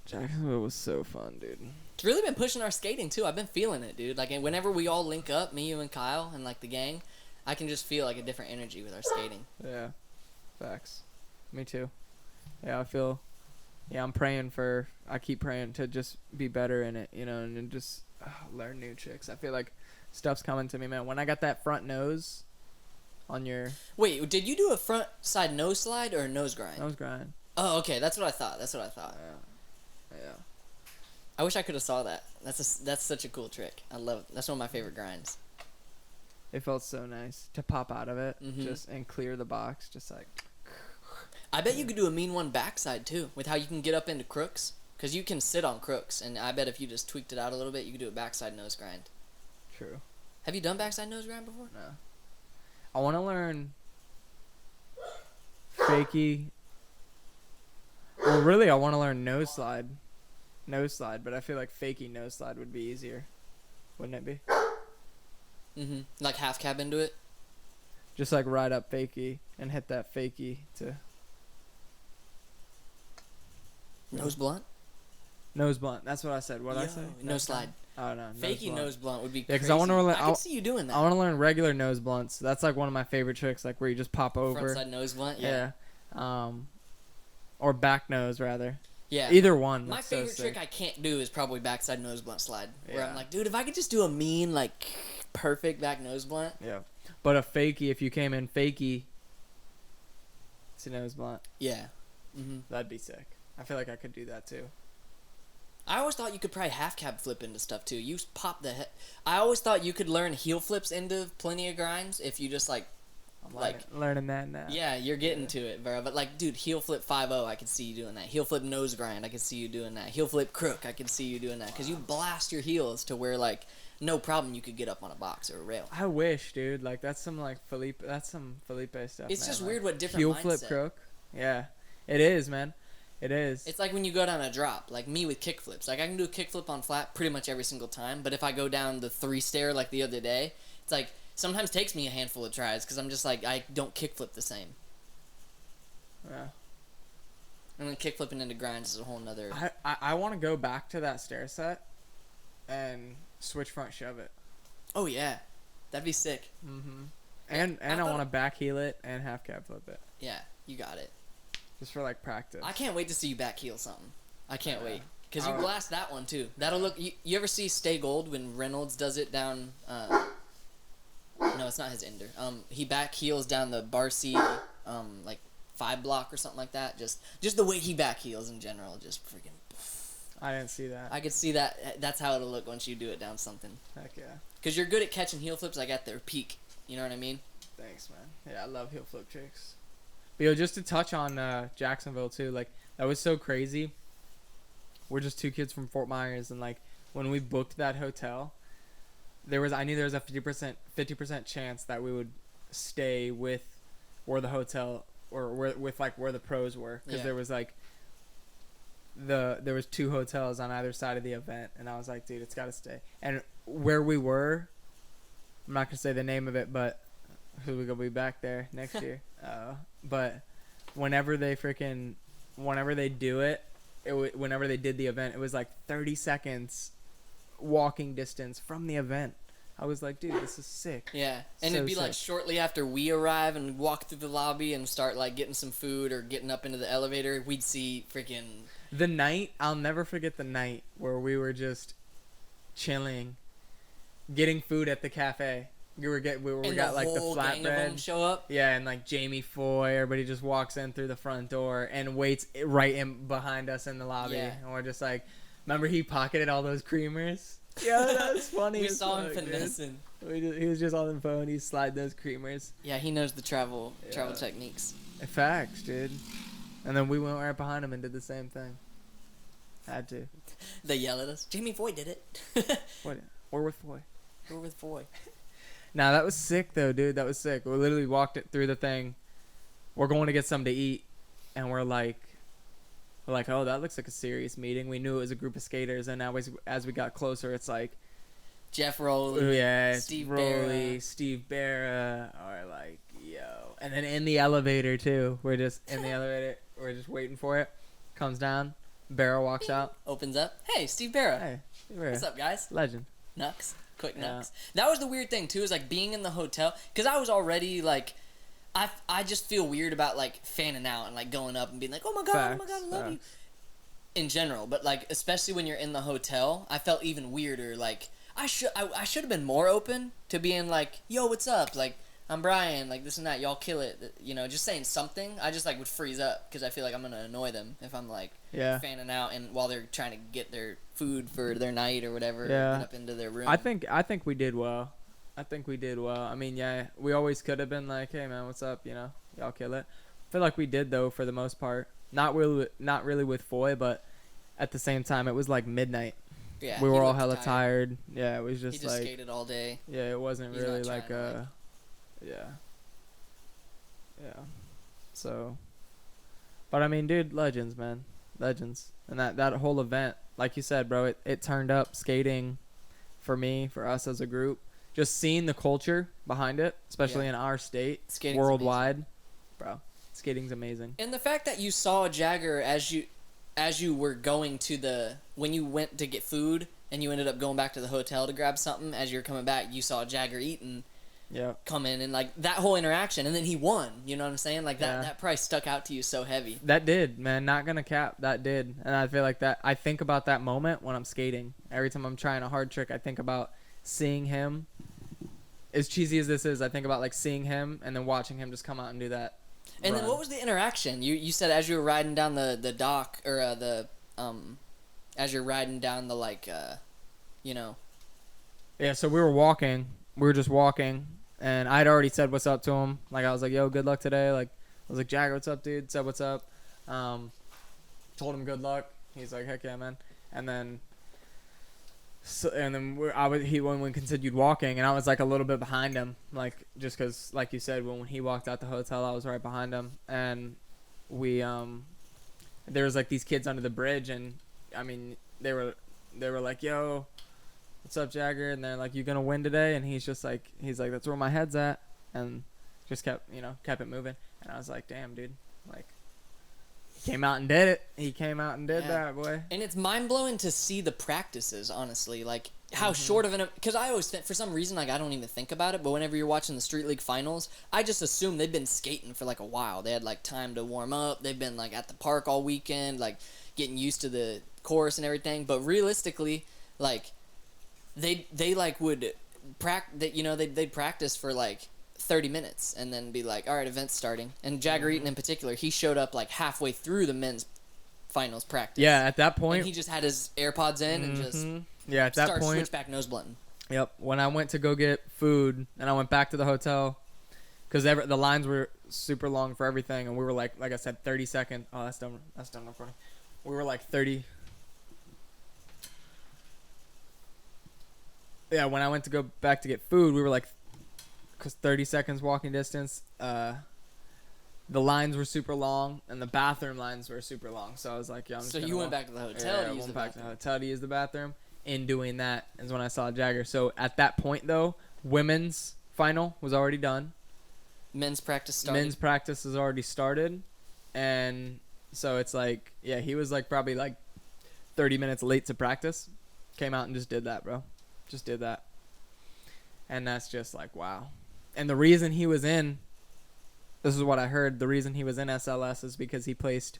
Jacksonville was so fun, dude. It's really been pushing our skating too. I've been feeling it, dude. Like whenever we all link up, me, you, and Kyle, and like the gang, I can just feel like a different energy with our skating. Yeah, facts. Me too. Yeah, I feel. Yeah, I keep praying to just be better in it, you know, and just learn new tricks. I feel like stuff's coming to me, man. When I got that front nose on your Wait, did you do a front side nose slide or a nose grind? nose grind. Oh, okay, that's what I thought. Yeah. I wish I could have saw that. That's such a cool trick. I love it. That's one of my favorite grinds. It felt so nice to pop out of it, Mhm. just and clear the box, just like. I bet you could do a mean one backside too, with how you can get up into crooks. Because you can sit on crooks, and I bet if you just tweaked it out a little bit, you could do a backside nose grind. True. Have you done backside nose grind before? No. I want to learn fakie. Well, really, I want to learn nose slide. But I feel like fakie nose slide would be easier. Wouldn't it be? Mm-hmm. Like half cab into it? Just like ride up fakie and hit that fakie to Nose blunt? nose blunt. That's what I said. What did I say? No slide. Oh no. Fakie blunt. nose blunt would be Yeah, crazy. 'cause I wanna learn- I can see you doing that. I want to learn regular nose blunts. That's like one of my favorite tricks, like where you just pop over. Frontside nose blunt? Yeah. Or back nose rather. Yeah. Either one. My looks so favorite trick sick. I can't do is probably backside nose blunt slide. Where Yeah. I'm like, dude, if I could just do a mean, like, perfect back nose blunt. Yeah. But a fakie, if you came in fakie to nose blunt, Yeah. Mm-hmm. that'd be sick. I feel like I could do that too. I always thought you could probably half cab flip into stuff too. You pop the head. I always thought you could learn heel flips into plenty of grinds if you just like. I'm Like- learning that now. Yeah, you're getting to it, bro. But like, dude, heel flip 5-0, I could see you doing that. Heel flip nose grind, I could see you doing that. Heel flip crook, I could see you doing that. Because you blast your heels to where like, no problem, you could get up on a box or a rail. I wish, dude. Like that's some Felipe stuff. It's man. just Like, weird what different heel mindset. flip crook. Yeah, it is, man. It is. It's like when you go down a drop, like me with kick flips. Like I can do a kick flip on flat pretty much every single time, but if I go down the 3 stair like the other day, it's like sometimes takes me a handful of tries because I'm just like I don't kick flip the same. Yeah. And then kick flipping into grinds is a whole nother. I want to go back to that stair set, and switch front shove it. Oh yeah, that'd be sick. Mm-hmm. And I I thought- want to back heel it and half cab flip it, Yeah, you got it. just for like practice. I can't wait to see you back heel something. I can't Yeah. wait. Because you Alright. blast that one too. That'll look. You ever see Stay Gold when Reynolds does it down? No, it's not his ender. He back heels down the Barcy, like 5 block or something like that. Just the way he back heels in general, just freaking. I didn't see that. I could see that. That's how it'll look once you do it down something. Heck yeah. Because you're good at catching heel flips, like at their peak. You know what I mean? Thanks, man. Yeah, I love heel flip tricks. But yo, just to touch on Jacksonville too, like that was so crazy. We're just 2 kids from Fort Myers, and like when we booked that hotel, I knew there was a 50% chance that we would stay with where the hotel or where the pros were, because Yeah. there was like there was 2 hotels on either side of the event, and I was like, dude, it's got to stay. And where we were, I'm not gonna say the name of it, but who we gonna be back there next year. But whenever they do it, whenever they did the event, it was like 30 seconds walking distance from the event. I was like, dude, this is sick. Yeah, and So it'd be like sick. shortly after we arrive and walk through the lobby and start like getting some food or getting up into the elevator, we'd see freaking. The night, I'll never forget the night where we were just chilling, getting food at the cafe. We got like the whole gang of them flatbread. show up. Yeah, and like Jamie Foy, everybody just walks in through the front door and waits right in behind us in the lobby, Yeah. and we're just like, remember he pocketed all those creamers? Yeah, that was funny. We as saw him fuck, dude. finessing. He was just on the phone. He slid those creamers. Yeah, he knows the travel techniques. Facts, dude. And then we went right behind him and did the same thing. Had to. They yell at us. Jamie Foy did it. What? Or with Foy. We're with Foy. Nah, that was sick though, dude. That was sick. We literally walked it through the thing. We're going to get something to eat, and we're like, oh, that looks like a serious meeting. We knew it was a group of skaters, and now as we got closer, it's like, Jeff Rowley. oh, yeah, Steve Rowley, Barra. Steve Barra, or like, yo. And then in the elevator too. We're just in the elevator. We're just waiting for it. Comes down. Barra walks out. Opens up. Hey, Steve Barra. Hey, Steve Barra. What's up, guys? Legend. Nux. Quick Yeah. Nux. That was the weird thing too, is like being in the hotel, because I was already like, I just feel weird about like fanning out and like going up and being like, oh my god, I love you, in general. But like especially when you're in the hotel, I felt even weirder. Like I should have been more open to being like, yo, what's up? Like I'm Brian, like this and that, y'all kill it. You know, just saying something. I just like would freeze up because I feel like I'm gonna annoy them if I'm like fanning out and while they're trying to get their food for their night or whatever, Yeah. get up into their room. I think we did well. I mean, yeah, we always could have been like, hey man, what's up? You know, y'all kill it. I feel like we did though for the most part. Not really with Foy, but at the same time, it was like midnight. Yeah, we he were all looked hella tired. Yeah, it was He just just like, skated all day. yeah, it wasn't He's really not like trying to, yeah. So, but I mean, dude, legends, man, legends, and that whole event, like you said, bro, it turned up skating for us as a group. Just seeing the culture behind it, especially in our state, Skating's worldwide, bro. Skating's amazing. And the fact that you saw Jagger as you were going to when you went to get food and you ended up going back to the hotel to grab something, as you're coming back, you saw Jagger eating. Yeah. Come in and like that whole interaction, and then he won. You know what I'm saying? Like Yeah. that price stuck out to you so heavy. That did, man. Not gonna cap. That did, and I feel like that. I think about that moment when I'm skating. Every time I'm trying a hard trick, I think about seeing him. As cheesy as this is, I think about like seeing him and then watching him just come out and do that. And run. then what was the interaction? You said as you were riding down the dock or as you're riding down the like you know. Yeah, so we were walking. We were just walking, and I'd already said what's up to him. Like I was like, "Yo, good luck today." Like I was like, "Jagger, what's up, dude?" Said what's up. Told him good luck. He's like, "Heck yeah, man." And then, when we continued walking, and I was like a little bit behind him, like just because, like you said, when he walked out the hotel, I was right behind him, and we there was like these kids under the bridge, and I mean they were like, "Yo, what's up, Jagger?" And they're like, "You gonna win today?" And he's like, "That's where my head's at," and just kept it moving. And I was like, "Damn, dude!" Like, he came out and did it. He came out and did that, boy. And it's mind blowing to see the practices, honestly, like how short of because I always think for some reason like I don't even think about it, but whenever you're watching the Street League finals, I just assume they've been skating for like a while. They had like time to warm up. They've been like at the park all weekend, like getting used to the course and everything. But realistically, like they like would they'd practice for like 30 minutes and then be like, all right, event's starting. And Jagger Eaton in particular, he showed up like halfway through the men's finals practice. Yeah, at that point, and he just had his AirPods in and just at that started point, switchback nose blunting. Yep. When I went to go get food and I went back to the hotel, because the lines were super long for everything, and we were like I said, 30 seconds. Oh, that's done. That's done recording. We were like 30. Yeah, when I went to go back to get food, we were like, because 30 seconds walking distance. The lines were super long, and the bathroom lines were super long. So I was like, yeah, I'm just So gonna you went walk. back to the hotel Yeah, to I use went the back to the bathroom. hotel to use the bathroom. In doing that is when I saw Jagger. So at that point, though, women's final was already done. Men's practice started. Men's practice has already started. And so it's like, yeah, he was like probably like 30 minutes late to practice. Came out and just did that, bro. Just did that. And that's just like, wow. And the reason he was in, this is what I heard, the reason he was in SLS is because he placed,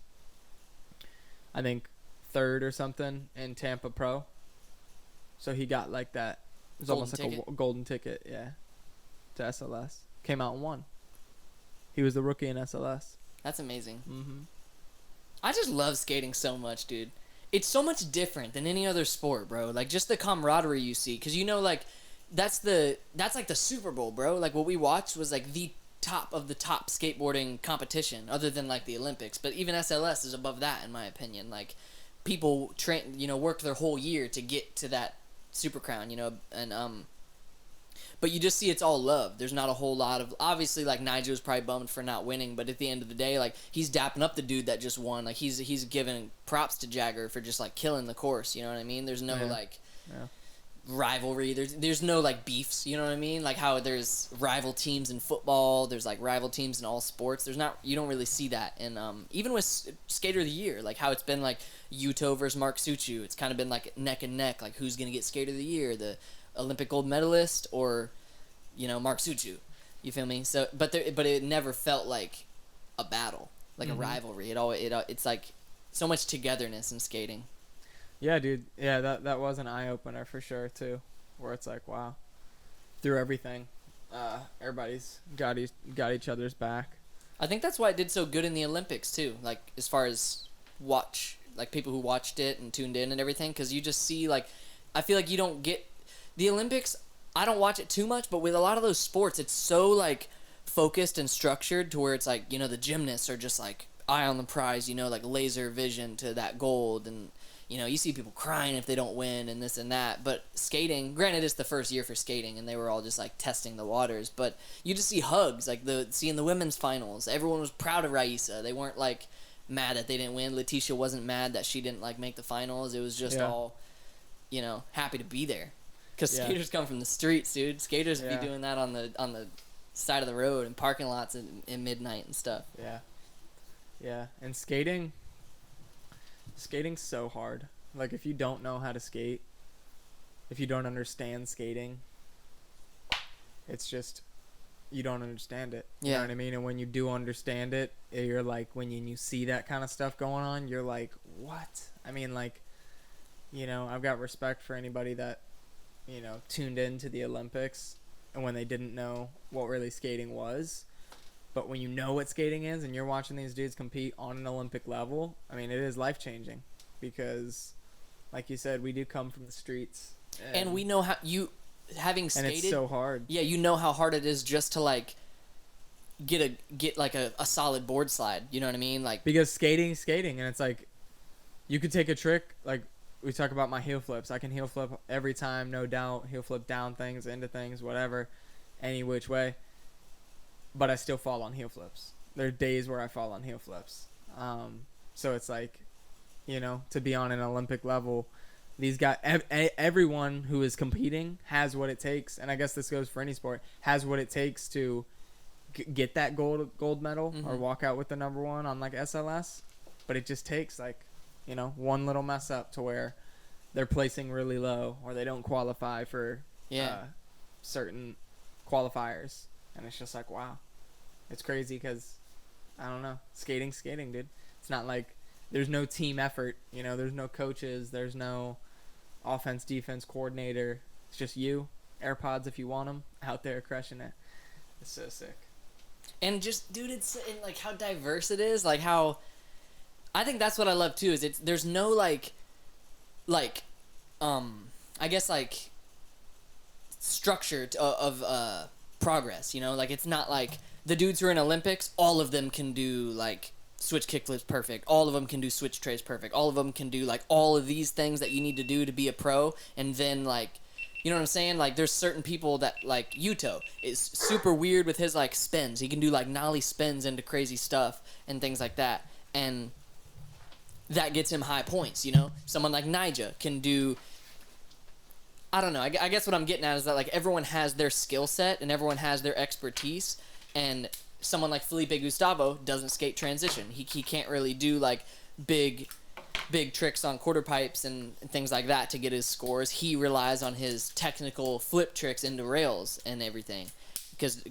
I think, third or something in Tampa Pro. So he got like that. It was almost like a golden ticket, yeah, to SLS. Came out and won. He was the rookie in SLS. That's amazing. Mm-hmm. I just love skating so much, dude. It's so much different than any other sport, bro. Like, just the camaraderie you see. Because, you know, like, that's like the Super Bowl, bro. Like, what we watched was, like, the top of the top skateboarding competition, other than, like, the Olympics. But even SLS is above that, in my opinion. Like, people, work their whole year to get to that Super Crown, you know, and, but you just see it's all love. There's not a whole lot of... Obviously, like, Nigel was probably bummed for not winning, but at the end of the day, like, he's dapping up the dude that just won. Like, he's giving props to Jagger for just, like, killing the course, you know what I mean? There's no, rivalry. There's no, like, beefs, you know what I mean? Like, how there's rival teams in football, there's, like, rival teams in all sports. There's not... You don't really see that. And even with Skater of the Year, like, how it's been, like, Yuto versus Mark Suchu. It's kind of been, like, neck and neck. Like, who's going to get Skater of the Year? The Olympic gold medalist or, you know, Mark Suchu. You feel me? So, but it never felt like a battle, like a rivalry. It's like so much togetherness in skating. Yeah, dude. Yeah, that was an eye opener for sure too, where it's like, wow, through everything, everybody's got each other's back. I think that's why it did so good in the Olympics too. Like, as far as people who watched it and tuned in and everything, because you just see, like, I feel like you don't get the Olympics. I don't watch it too much, but with a lot of those sports, it's so, like, focused and structured to where it's like, you know, the gymnasts are just like eye on the prize, you know, like laser vision to that gold, and, you know, you see people crying if they don't win and this and that. But skating, granted, it's the first year for skating and they were all just like testing the waters, but you just see hugs, like seeing the women's finals. Everyone was proud of Raisa. They weren't like mad that they didn't win. Letitia wasn't mad that she didn't like make the finals. It was just all, you know, happy to be there. Because skaters come from the streets, dude. Skaters be doing that on the side of the road and parking lots in midnight and stuff. Yeah. Yeah. And skating's so hard. Like, if you don't know how to skate, if you don't understand skating, it's just, you don't understand it. You know what I mean? And when you do understand it, you're like, when you see that kind of stuff going on, you're like, what? I mean, like, you know, I've got respect for anybody that, you know, tuned into the Olympics and when they didn't know what really skating was. But when you know what skating is and you're watching these dudes compete on an Olympic level, I mean, it is life-changing because, like you said, we do come from the streets. And we know how having skated. And it's so hard. Yeah, you know how hard it is just to, like, get like a solid board slide. You know what I mean? Like, because skating, and it's like, you could take a trick, like, we talk about my heel flips. I can heel flip every time, no doubt. Heel flip down things, into things, whatever, any which way. But I still fall on heel flips. There are days where I fall on heel flips. So it's like, you know, to be on an Olympic level, these guys, everyone who is competing has what it takes, and I guess this goes for any sport, has what it takes to get that gold medal or walk out with the number one on like SLS. But it just takes like, you know, one little mess up to where they're placing really low or they don't qualify for certain qualifiers. And it's just like, wow. It's crazy because, I don't know, skating, dude. It's not like there's no team effort. You know, there's no coaches. There's no offense, defense coordinator. It's just you, AirPods if you want them, out there crushing it. It's so sick. And just, dude, it's like how diverse it is. Like how... I think that's what I love too. Is there's no like, I guess like structure of progress. You know, like it's not like the dudes who are in Olympics, all of them can do like switch kickflips perfect. All of them can do switch trays perfect. All of them can do like all of these things that you need to do to be a pro. And then like, you know what I'm saying? Like there's certain people that like Yuto is super weird with his like spins. He can do like nollie spins into crazy stuff and things like that. And that gets him high points, you know? Someone like Nija can do... I don't know. I guess what I'm getting at is that, like, everyone has their skill set and everyone has their expertise, and someone like Felipe Gustavo doesn't skate transition. He can't really do, like, big big tricks on quarter pipes and things like that to get his scores. He relies on his technical flip tricks into rails and everything, because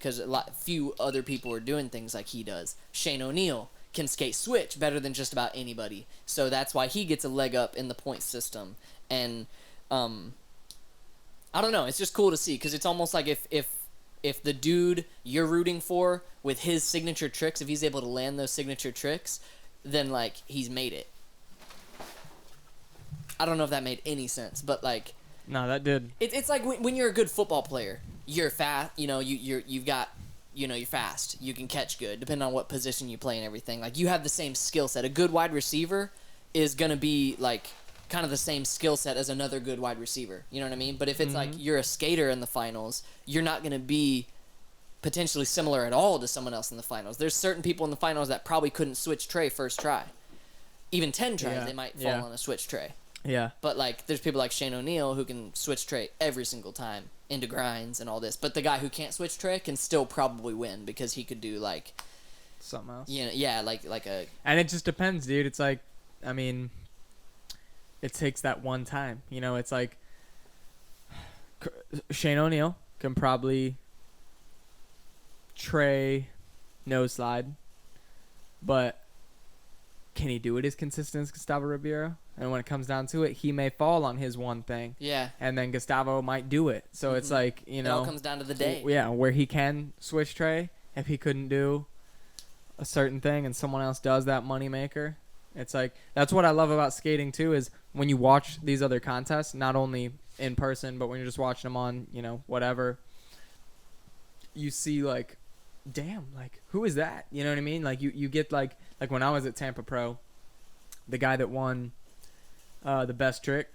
few other people are doing things like he does. Shane O'Neill can skate switch better than just about anybody, so that's why he gets a leg up in the point system. And I don't know, it's just cool to see, because it's almost like if the dude you're rooting for with his signature tricks, if he's able to land those signature tricks, then like he's made it. I don't know if that made any sense, but like, no, that did. It's like when you're a good football player, you're fast. You know, you've got, you know, you're fast. You can catch good, depending on what position you play and everything. Like, you have the same skill set. A good wide receiver is gonna be like kind of the same skill set as another good wide receiver. You know what I mean? But if it's like you're a skater in the finals, you're not gonna be potentially similar at all to someone else in the finals. There's certain people in the finals that probably couldn't switch tray first try. Even 10 tries, they might fall on a switch tray. Yeah. But like, there's people like Shane O'Neill who can switch tray every single time into grinds and all this. But the guy who can't switch tray can still probably win, because he could do like something else. You know, yeah, like a. And it just depends, dude. It's like, I mean, it takes that one time. You know, it's like Shane O'Neill can probably tray nose slide, but can he do it as consistent as Gustavo Ribeiro? And when it comes down to it, he may fall on his one thing. Yeah. And then Gustavo might do it. So it's like, you know. It all comes down to the day. Yeah, where he can switch tray. If he couldn't do a certain thing and someone else does that moneymaker, it's like, that's what I love about skating too, is when you watch these other contests, not only in person, but when you're just watching them on, you know, whatever, you see like, damn, like, who is that? You know what I mean? Like, you get like when I was at Tampa Pro, the guy that won the best trick,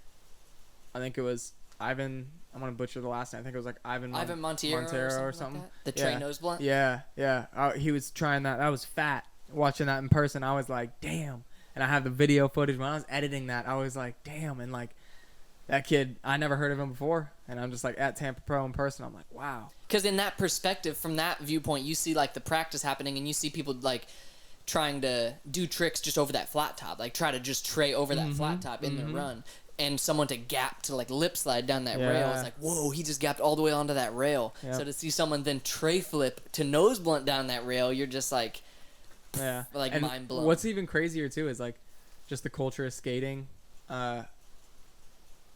I think it was Ivan. I'm gonna butcher the last name. I think it was like Ivan Montero or something. Like the tray nose blunt. Yeah. He was trying that. That was fat. Watching that in person, I was like, damn. And I have the video footage. When I was editing that, I was like, damn. And like, that kid, I never heard of him before. And I'm just like, at Tampa Pro in person, I'm like, wow. Because in that perspective, from that viewpoint, you see like the practice happening, and you see people like trying to do tricks just over that flat top, like try to just tray over that flat top in their run, and someone to gap to like lip slide down that rail. It's like, whoa, he just gapped all the way onto that rail. So to see someone then tray flip to nose blunt down that rail, you're just like, like, and mind blown. What's even crazier too is like just the culture of skating.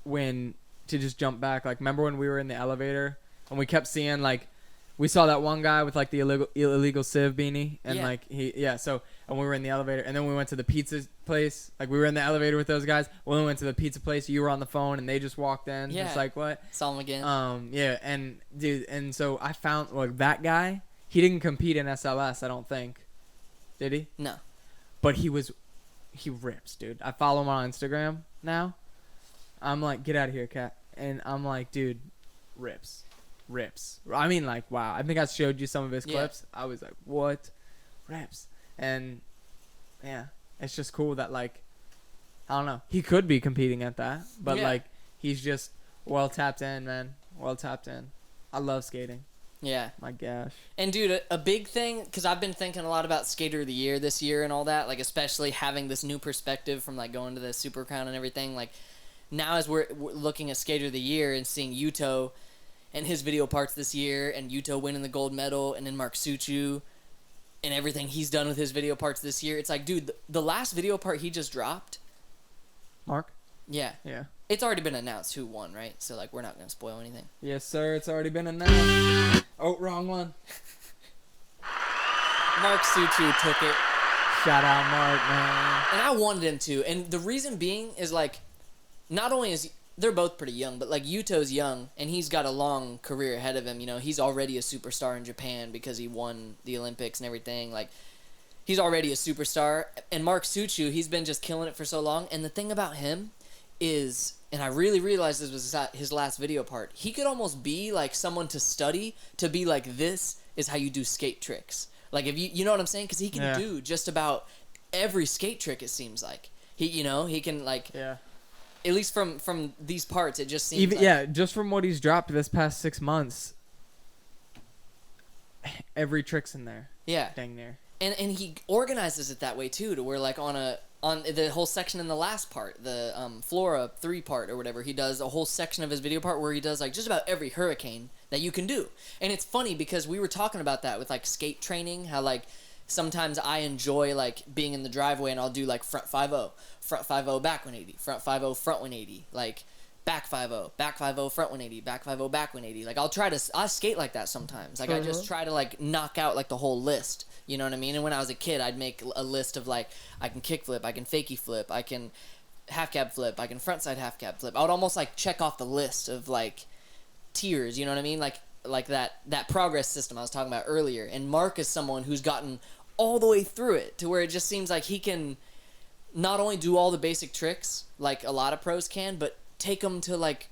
When to just jump back, like, remember when we were in the elevator and we kept seeing like, we saw that one guy with like the illegal civ beanie, and so, and we were in the elevator, and then we went to the pizza place. Like, we were in the elevator with those guys. When we went to the pizza place, you were on the phone and they just walked in. Just like, what? Saw him again. And dude, and so I found like that guy, he didn't compete in SLS, I don't think. Did he? No. But he rips, dude. I follow him on Instagram now. I'm like, get out of here, cat. And I'm like, dude, rips. I mean, like, wow. I think I showed you some of his clips. I was like, what? Rips. And yeah, it's just cool that, like, I don't know, he could be competing at that, but like, he's just well tapped in, man. Well tapped in. I love skating. Yeah. My gosh. And dude, a big thing, because I've been thinking a lot about Skater of the Year this year and all that, like, especially having this new perspective from like going to the Super Crown and everything. Like, now as we're looking at Skater of the Year and seeing Yuto and his video parts this year, and Yuto winning the gold medal, and then Mark Suchu and everything he's done with his video parts this year, it's like, dude, the last video part he just dropped. Mark? Yeah. It's already been announced who won, right? So, like, we're not going to spoil anything. Yes, sir. It's already been announced. Oh, wrong one. Mark Suchu took it. Shout out Mark, man. And I wanted him to. And the reason being is, like, not only is they're both pretty young, but like, Yuto's young and he's got a long career ahead of him. You know, he's already a superstar in Japan because he won the Olympics and everything. Like, he's already a superstar. And Mark Suchu, he's been just killing it for so long. And the thing about him is, and I really realized this was his last video part, he could almost be like someone to study, to be like, this is how you do skate tricks. Like, if you know what I'm saying? Because he can do just about every skate trick, it seems like. He can, like... Yeah. At least from these parts, it just seems just from what he's dropped this past 6 months, every trick's in there. Yeah. Dang near. And he organizes it that way, too, to where, like, on a on the whole section in the last part, the Flora 3 part or whatever, he does a whole section of his video part where he does like just about every hurricane that you can do. And it's funny because we were talking about that with like skate training, how like sometimes I enjoy like being in the driveway and I'll do like front 5-0, back 180, front 5-0, front 180, like back 5-0, back 5-0, front 180, back 5-0, back 180. Like I skate like that sometimes. Like I just try to like knock out like the whole list. You know what I mean? And when I was a kid, I'd make a list of like, I can kick flip, I can fakie flip, I can half cab flip, I can frontside half cab flip. I would almost like check off the list of like tiers, you know what I mean? Like that progress system I was talking about earlier. And Mark is someone who's gotten all the way through it to where it just seems like he can not only do all the basic tricks like a lot of pros can, but take them to like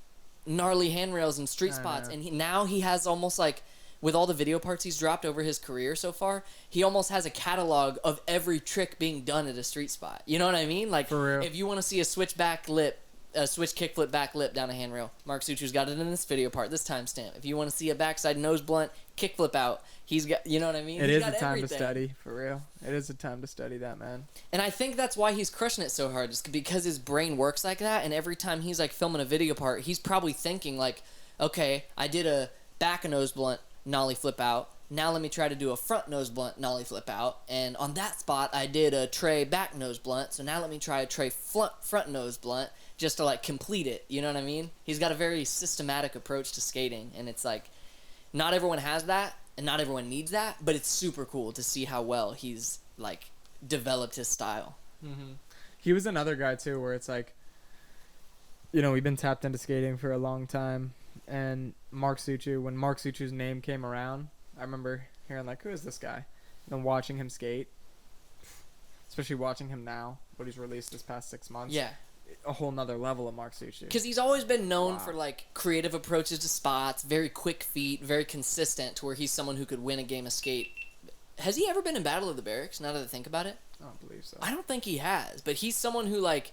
gnarly handrails and street spots. And now he has almost like, with all the video parts he's dropped over his career so far, he almost has a catalog of every trick being done at a street spot. You know what I mean? Like, For real. if you want to see a switch kickflip back lip down a handrail, Mark Suchu's got it in this video part, this timestamp. If you want to see a backside nose blunt kickflip out, he's got, you know what I mean? It is a time to study, for real. It is a time to study that, man. And I think that's why he's crushing it so hard, just because his brain works like that, and every time he's like filming a video part, he's probably thinking like, okay, I did a back nose blunt nollie flip out. Now let me try to do a front nose blunt nollie flip out. And on that spot, I did a tray back nose blunt. So now let me try a tray front nose blunt just to like complete it. You know what I mean? He's got a very systematic approach to skating. And it's like, not everyone has that and not everyone needs that. But it's super cool to see how well he's like developed his style. Mm-hmm. He was another guy too where it's like, you know, we've been tapped into skating for a long time. And Mark Suchu, when Mark Suchu's name came around, I remember hearing like, who is this guy? And then watching him skate, especially watching him now, what he's released this past 6 months. Yeah. A whole nother level of Mark Suchu. Because he's always been known for like creative approaches to spots, very quick feet, very consistent, to where he's someone who could win a game of skate. Has he ever been in Battle of the Barracks, now that I think about it? I don't believe so. I don't think he has, but he's someone who like,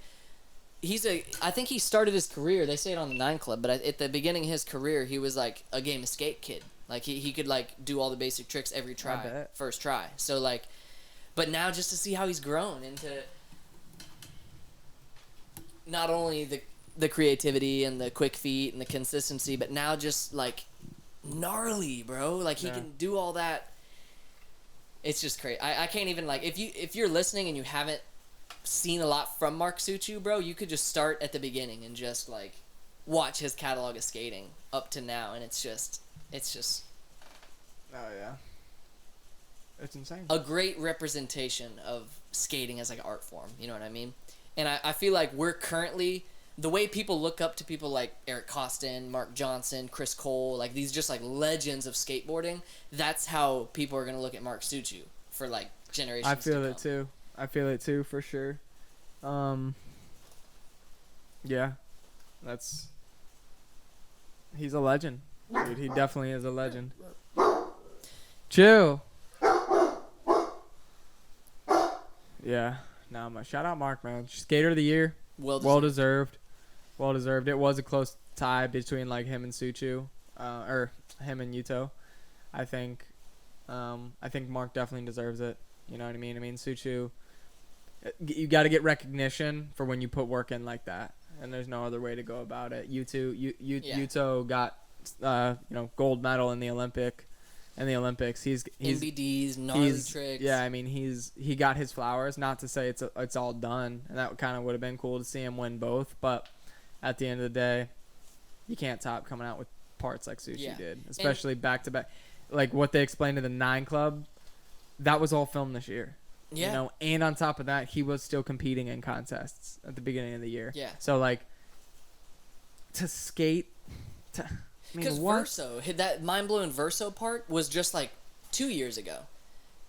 I think he started his career, they say it on the 9 Club, but at the beginning of his career, he was like a game of skate kid. Like he could like do all the basic tricks every try, first try. So like, but now just to see how he's grown into not only the creativity and the quick feet and the consistency, but now just like gnarly, bro. Like he can do all that. It's just crazy. I can't even like, if you're listening and you haven't seen a lot from Mark Suchu, bro, you could just start at the beginning and just like watch his catalog of skating up to now, and it's just oh yeah, it's insane. A great representation of skating as like an art form, you know what I mean? And I feel like we're currently, the way people look up to people like Eric Costin, Mark Johnson, Chris Cole, like these just like legends of skateboarding, that's how people are gonna look at Mark Suchu for like generations I feel to it too. I feel it too, for sure. Yeah, he's a legend, dude. He definitely is a legend. Chill. Yeah, shout out Mark, man. Skater of the year. Well deserved. It was a close tie between like him and Suchu, or him and Yuto. I think Mark definitely deserves it. You know what I mean? Suchu, you got to get recognition for when you put work in like that, and there's no other way to go about it. Yuto got gold medal in the Olympics. He's NBDs, gnarly tricks. Yeah, he got his flowers. Not to say it's all done, and that kind of would have been cool to see him win both. But at the end of the day, you can't top coming out with parts like Sushi did, especially back to back. Like what they explained to the 9 Club, that was all filmed this year. Yeah. And on top of that, he was still competing in contests at the beginning of the year. Yeah. So like, to skate, because Verso, that mind-blowing Verso part was just like 2 years ago.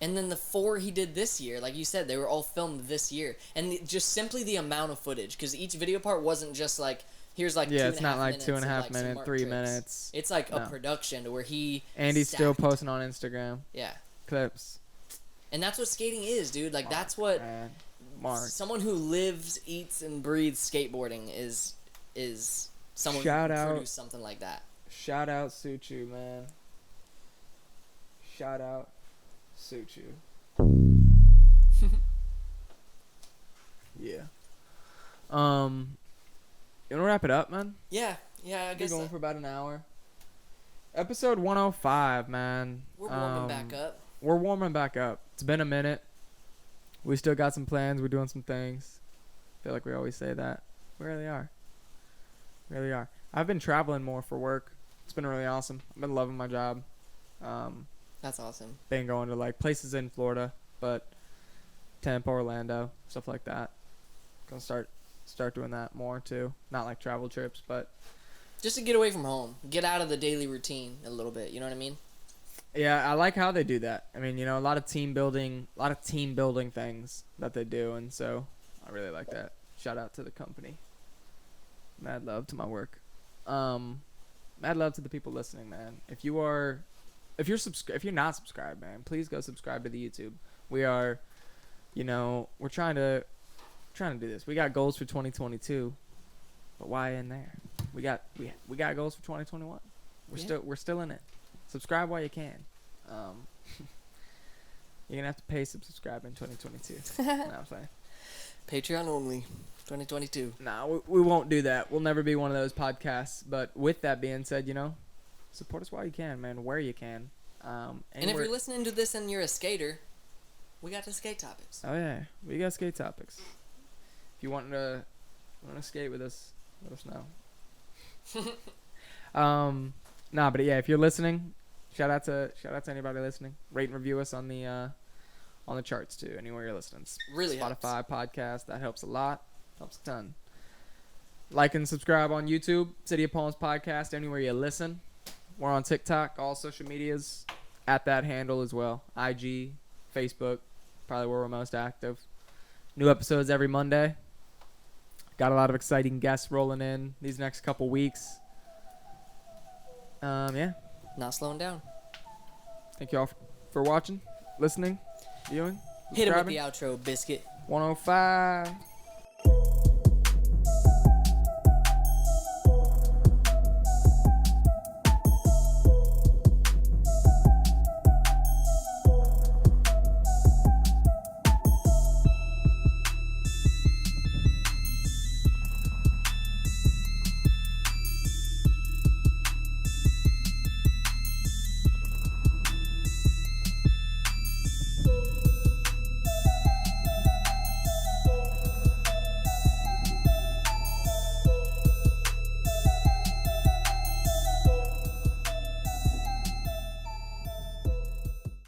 And then the 4 he did this year, like you said, they were all filmed this year. And just simply the amount of footage, because each video part wasn't just like, here's like 2.5 minutes. Yeah, it's not like 2.5 minutes, 3 minutes. It's like a production to where And he's still posting on Instagram. Yeah. Clips. And that's what skating is, dude. Like, that's what... Mark. Someone who lives, eats, and breathes skateboarding is someone who can produce something like that. Shout out Suchu, man. Shout out Suchu. Yeah. You want to wrap it up, man? Yeah, I We're guess going for about an hour. Episode 105, man. we're warming back up. We're warming back up. It's been a minute. We still got some plans. We're doing some things. Feel like we always say that. We really are. Really are. I've been traveling more for work. It's been really awesome. I've been loving my job. That's awesome. Been going to like places in Florida, but Tampa, Orlando, stuff like that. Gonna start doing that more too. Not like travel trips, but Just to get away from home, get out of the daily routine a little bit. You know what I mean? yeah, I like how they do that. I mean, you know, a lot of team building things that they do, and so I really like that. Shout out to the company. Mad love to my work. Mad love to the people listening, man. If you're not subscribed, man, please go subscribe to the YouTube. We are, you know, we're trying to do this. We got goals for 2022, but why in there? We got goals for 2021. We're still in it. Subscribe while you can. You're gonna have to pay to subscribe in 2022. No, I'm saying. Patreon only, 2022. Nah, we won't do that. We'll never be one of those podcasts. But with that being said, you know, support us while you can, man, where you can. And if you're listening to this and you're a skater, we got the skate topics. Oh yeah, we got skate topics. If you want to skate with us, let us know. Nah, but yeah, if you're listening, shout out to anybody listening. Rate and review us on the charts too, anywhere you're listening. Really Spotify, podcast, that helps a lot. Helps a ton. Like and subscribe on YouTube, City of Palms Podcast, anywhere you listen. We're on TikTok, all social medias at that handle as well. IG, Facebook, probably where we're most active. New episodes every Monday. Got a lot of exciting guests rolling in these next couple weeks. Yeah. Not slowing down. Thank you all for watching, listening, viewing. Hit him with the outro, Biscuit. 105.